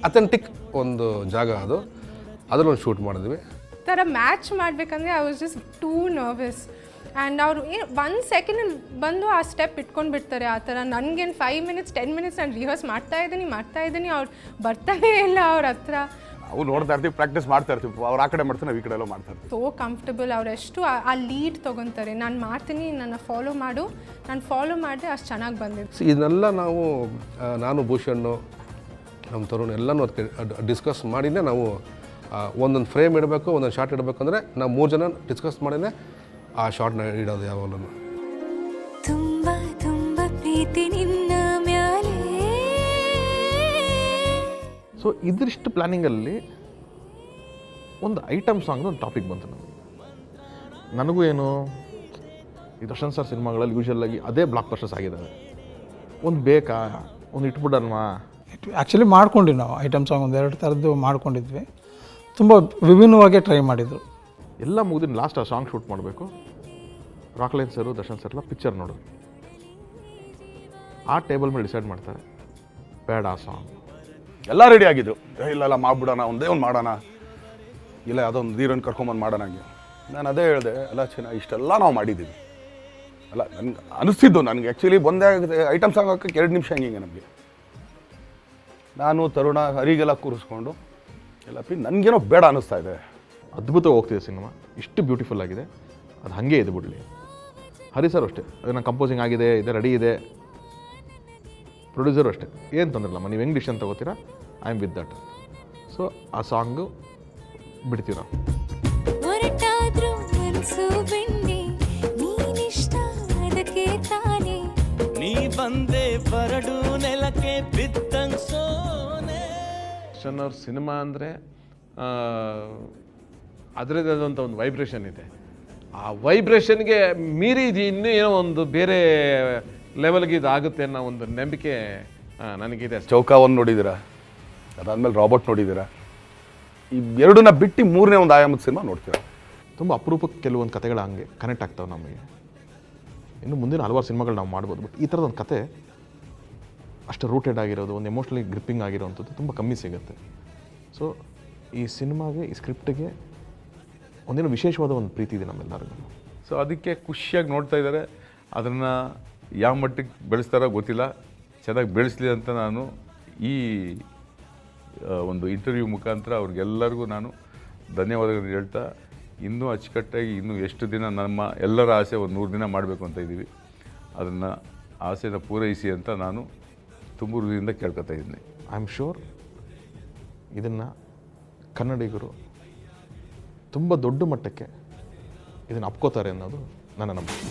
ಅಥೆಂಟಿಕ್ ಒಂದು ಜಾಗ, ಅದರಲ್ಲೊಂದು ಶೂಟ್ ಮಾಡಿದ್ವಿ. ಥರ ಮ್ಯಾಚ್ ಮಾಡಬೇಕಂದ್ರೆ I was just two nervous. And ಅವರು 1 ಸೆಕೆಂಡಲ್ಲಿ ಬಂದು ಆ ಸ್ಟೆಪ್ ಇಟ್ಕೊಂಡು ಬಿಡ್ತಾರೆ. ಆ ಥರ ನನಗೇನು 5 ಮಿನಿಟ್ಸ್ 10 ಮಿನಿಟ್ಸ್ ನಾನು ರಿಹರ್ಸ್ ಮಾಡ್ತಾ ಇದ್ದೀನಿ, ಅವ್ರು ಬರ್ತಾನೇ ಇಲ್ಲ ಅವ್ರ ಹತ್ರ. ನಾವು ನೋಡ್ತಾ ಇರ್ತೀವಿ, ಪ್ರಾಕ್ಟೀಸ್ ಮಾಡ್ತಾ ಇರ್ತೀವಿ, ಅವ್ರು ಆ ಕಡೆ ಮಾಡ್ತಾರೆ, ನಾವು ಈ ಕಡೆ ಎಲ್ಲ ಮಾಡ್ತಾ ಇರ್ತೀವಿ. ಸೋ ಕಂಫರ್ಟಬಲ್, ಅವರೆಷ್ಟು ಆ ಲೀಡ್ ತೊಗೊತಾರೆ. ನಾನು ಮಾಡ್ತೀನಿ, ನನ್ನ ಫಾಲೋ ಮಾಡು, ನಾನು ಫಾಲೋ ಮಾಡಿದೆ, ಅಷ್ಟು ಚೆನ್ನಾಗಿ ಬಂದಿದ್ದು. ಇದನ್ನೆಲ್ಲ ನಾವು ನಾನು ಭೂಷಣ್ಣು ನಮ್ಮ ತರುಣ್ ಎಲ್ಲನೂ ಅದಕ್ಕೆ ಡಿಸ್ಕಸ್ ಮಾಡಿನೇ ನಾವು ಒಂದೊಂದು ಫ್ರೇಮ್ ಇಡಬೇಕು, ಒಂದೊಂದು ಶಾರ್ಟ್ ಇಡಬೇಕು ಅಂದರೆ ನಾವು 3 ಜನ ಡಿಸ್ಕಸ್ ಮಾಡಿನೇ ಆ ಶಾರ್ಟ್ನ ಇಡೋದು ಯಾವಾಗಲೂ. ತುಂಬ ತುಂಬ ಪ್ರೀತಿ ನಿನ್ನ ಮ್ಯಾಲೆ. ಸೊ ಇದಿಷ್ಟು ಪ್ಲ್ಯಾನಿಂಗಲ್ಲಿ ಒಂದು ಐಟಮ್ ಸಾಂಗ್ದು ಒಂದು ಟಾಪಿಕ್ ಬಂತು ನನಗೂ ಏನು ಈ ದರ್ಶನ್ ಸರ್ ಸಿನಿಮಾಗಳಲ್ಲಿ ಯೂಶಲಾಗಿ ಅದೇ ಬ್ಲಾಕ್ ಬಸ್ಟರ್ಸ್ ಆಗಿದ್ದಾವೆ. ಒಂದು ಬೇಕಾ, ಒಂದು ಇಟ್ಬಿಡಲ್ವಾ? ಆ್ಯಕ್ಚುಲಿ ಮಾಡ್ಕೊಂಡ್ವಿ ನಾವು ಐಟಮ್ ಸಾಂಗ್ 1-2 ಥರದ್ದು ಮಾಡ್ಕೊಂಡಿದ್ವಿ. ತುಂಬ ವಿಭಿನ್ನವಾಗಿ ಟ್ರೈ ಮಾಡಿದರು. ಎಲ್ಲ ಮುಗಿದಿನ ಲಾಸ್ಟ್ ಆ ಸಾಂಗ್ ಶೂಟ್ ಮಾಡಬೇಕು. ರಾಕ್ಲೈನ್ ಸರು ದರ್ಶನ್ ಸರ್ಲ್ಲ ಪಿಕ್ಚರ್ ನೋಡೋದು. ಆ ಟೇಬಲ್ ಮೇಲೆ ಡಿಸೈಡ್ ಮಾಡ್ತಾರೆ, ಬೇಡ ಆ ಸಾಂಗ್. ಎಲ್ಲ ರೆಡಿ ಆಗಿದ್ರು, ಇಲ್ಲ ಮಾಡ್ಬಿಡೋಣ, ಒಂದೇ ಒಂದು ಮಾಡೋಣ, ಇಲ್ಲ ಅದೊಂದು ಹೀರೋಯಿನ್ ಕರ್ಕೊಂಬಂದು ಮಾಡೋಣ ಹಂಗೆ. ನಾನು ಅದೇ ಹೇಳಿದೆ, ಎಲ್ಲ ಚೆನ್ನಾಗಿ ಇಷ್ಟೆಲ್ಲ ನಾವು ಮಾಡಿದ್ದೀವಿ. ಅಲ್ಲ ನನಗೆ ಅನಿಸ್ತಿದ್ದು, ನನಗೆ ಆ್ಯಕ್ಚುಲಿ ಒಂದೇ ಐಟಮ್ ಸಾಂಗ್ ಹಾಕೋಕ್ಕೆ 2 ನಿಮಿಷ ಹಂಗೆ ನಮಗೆ. ನಾನು ತರುಣ ಹರಿಗೆಲ್ಲ ಕೂರಿಸ್ಕೊಂಡು ಎಲ್ಲ ನನಗೇನೋ ಬೇಡ ಅನ್ನಿಸ್ತಾ ಇದೆ. ಅದ್ಭುತವಾಗಿ ಹೋಗ್ತಿದೆ ಸಿನಿಮಾ, ಇಷ್ಟು ಬ್ಯೂಟಿಫುಲ್ ಆಗಿದೆ, ಅದು ಹಾಗೆ ಇದೆ ಬಿಡಲಿ. ಹರಿ ಸರ್ ಅಷ್ಟೇ, ಅದನ್ನು ಕಂಪೋಸಿಂಗ್ ಆಗಿದೆ, ಇದೆ ರೆಡಿ ಇದೆ. ಪ್ರೊಡ್ಯೂಸರು ಅಷ್ಟೇ, ಏನು ತೊಂದರೆಲ್ಲಮ್ಮ, ನೀವು ಹೆಂಗೆ ಡಿಸಿಷನ್ ತೊಗೋತೀರಾ, I am with that. So ಆ ಸಾಂಗು ಬಿಡ್ತೀವಿ ನಾವು. ಹೊರಟಾದ್ರೂ ಮನಸ್ಸು ಬೆಂಡಿ, ನೀನಿಷ್ಟ ಅದಕ್ಕೆ ತಾನೇ ನೀ ಬಂದೆ ಬರಡು ನೆಲಕ್ಕೆ ಬಿದ್ದಂಗ್ ಸೋನೆ. ದರ್ಶನ್ ಅವ್ರ ಸಿನಿಮಾ ಅಂದರೆ ಅದರದೇ ಆದಂಥ ಒಂದು ವೈಬ್ರೇಷನ್ ಇದೆ. ಆ ವೈಬ್ರೇಷನ್ಗೆ ಮೀರಿ ಇದು ಇನ್ನೂ ಏನೋ ಒಂದು ಬೇರೆ ಲೆವೆಲ್ಗೆ ಇದಾಗುತ್ತೆ ಅನ್ನೋ ಒಂದು ನಂಬಿಕೆ ನನಗಿದೆ. ಚೌಕ 1 ನೋಡಿದ್ದೀರಾ, ಅದಾದಮೇಲೆ ರಾಬರ್ಟ್ ನೋಡಿದ್ದೀರಾ, ಈ 2ನ್ನ ಬಿಟ್ಟು 3ನೇ ಒಂದು ಆಯಾಮದ ಸಿನಿಮಾ ನೋಡ್ತೀರಾ. ತುಂಬ ಅಪರೂಪಕ್ಕೆ ಕೆಲವೊಂದು ಕತೆಗಳು ಹಂಗೆ ಕನೆಕ್ಟ್ ಆಗ್ತಾವೆ ನಮಗೆ. ಇನ್ನು ಮುಂದಿನ ಹಲವಾರು ಸಿನಿಮಾಗಳು ನಾವು ಮಾಡ್ಬೋದು, ಬಟ್ ಈ ಥರದೊಂದು ಕತೆ ಅಷ್ಟು ರೂಟೆಡ್ ಆಗಿರೋದು, ಒಂದು ಎಮೋಷ್ನಲಿ ಗ್ರಿಪ್ಪಿಂಗ್ ಆಗಿರೋವಂಥದ್ದು ತುಂಬ ಕಮ್ಮಿ ಸಿಗುತ್ತೆ. ಸೊ ಈ ಸಿನಿಮಾಗೆ, ಈ ಸ್ಕ್ರಿಪ್ಟಿಗೆ ಒಂದೇನೋ ವಿಶೇಷವಾದ ಒಂದು ಪ್ರೀತಿ ಇದೆ ನಮ್ಮೆಲ್ಲರಿಗೂ. ಸೊ ಅದಕ್ಕೆ ಖುಷಿಯಾಗಿ ನೋಡ್ತಾ ಇದ್ದಾರೆ. ಅದನ್ನು ಯಾವ ಮಟ್ಟಿಗೆ ಬೆಳೆಸ್ತಾರೋ ಗೊತ್ತಿಲ್ಲ, ಚೆನ್ನಾಗಿ ಬೆಳೆಸಲಿ ಅಂತ ನಾನು ಈ ಒಂದು ಇಂಟರ್ವ್ಯೂ ಮುಖಾಂತರ ಅವ್ರಿಗೆಲ್ಲರಿಗೂ ನಾನು ಧನ್ಯವಾದಗಳನ್ನು ಹೇಳ್ತಾ, ಇನ್ನೂ ಅಚ್ಚುಕಟ್ಟಾಗಿ ಇನ್ನೂ ಎಷ್ಟು ದಿನ ನಮ್ಮ ಎಲ್ಲರ ಆಸೆ ಒಂದು 100 ದಿನ ಮಾಡಬೇಕು ಅಂತ ಇದ್ದೀವಿ. ಅದನ್ನು ಆಸೆನ ಪೂರೈಸಿ ಅಂತ ನಾನು ತುಂಬ ಹೃದಯದಿಂದ ಕೇಳ್ಕೊತಾ ಇದ್ದೀನಿ. ಐ ಆಮ್ ಶೋರ್ ಇದನ್ನು ಕನ್ನಡಿಗರು ತುಂಬ ದೊಡ್ಡ ಮಟ್ಟಕ್ಕೆ ಇದನ್ನು ಅಪ್ಕೋತಾರೆ ಅನ್ನೋದು ನನ್ನ ನಂಬಿಕೆ.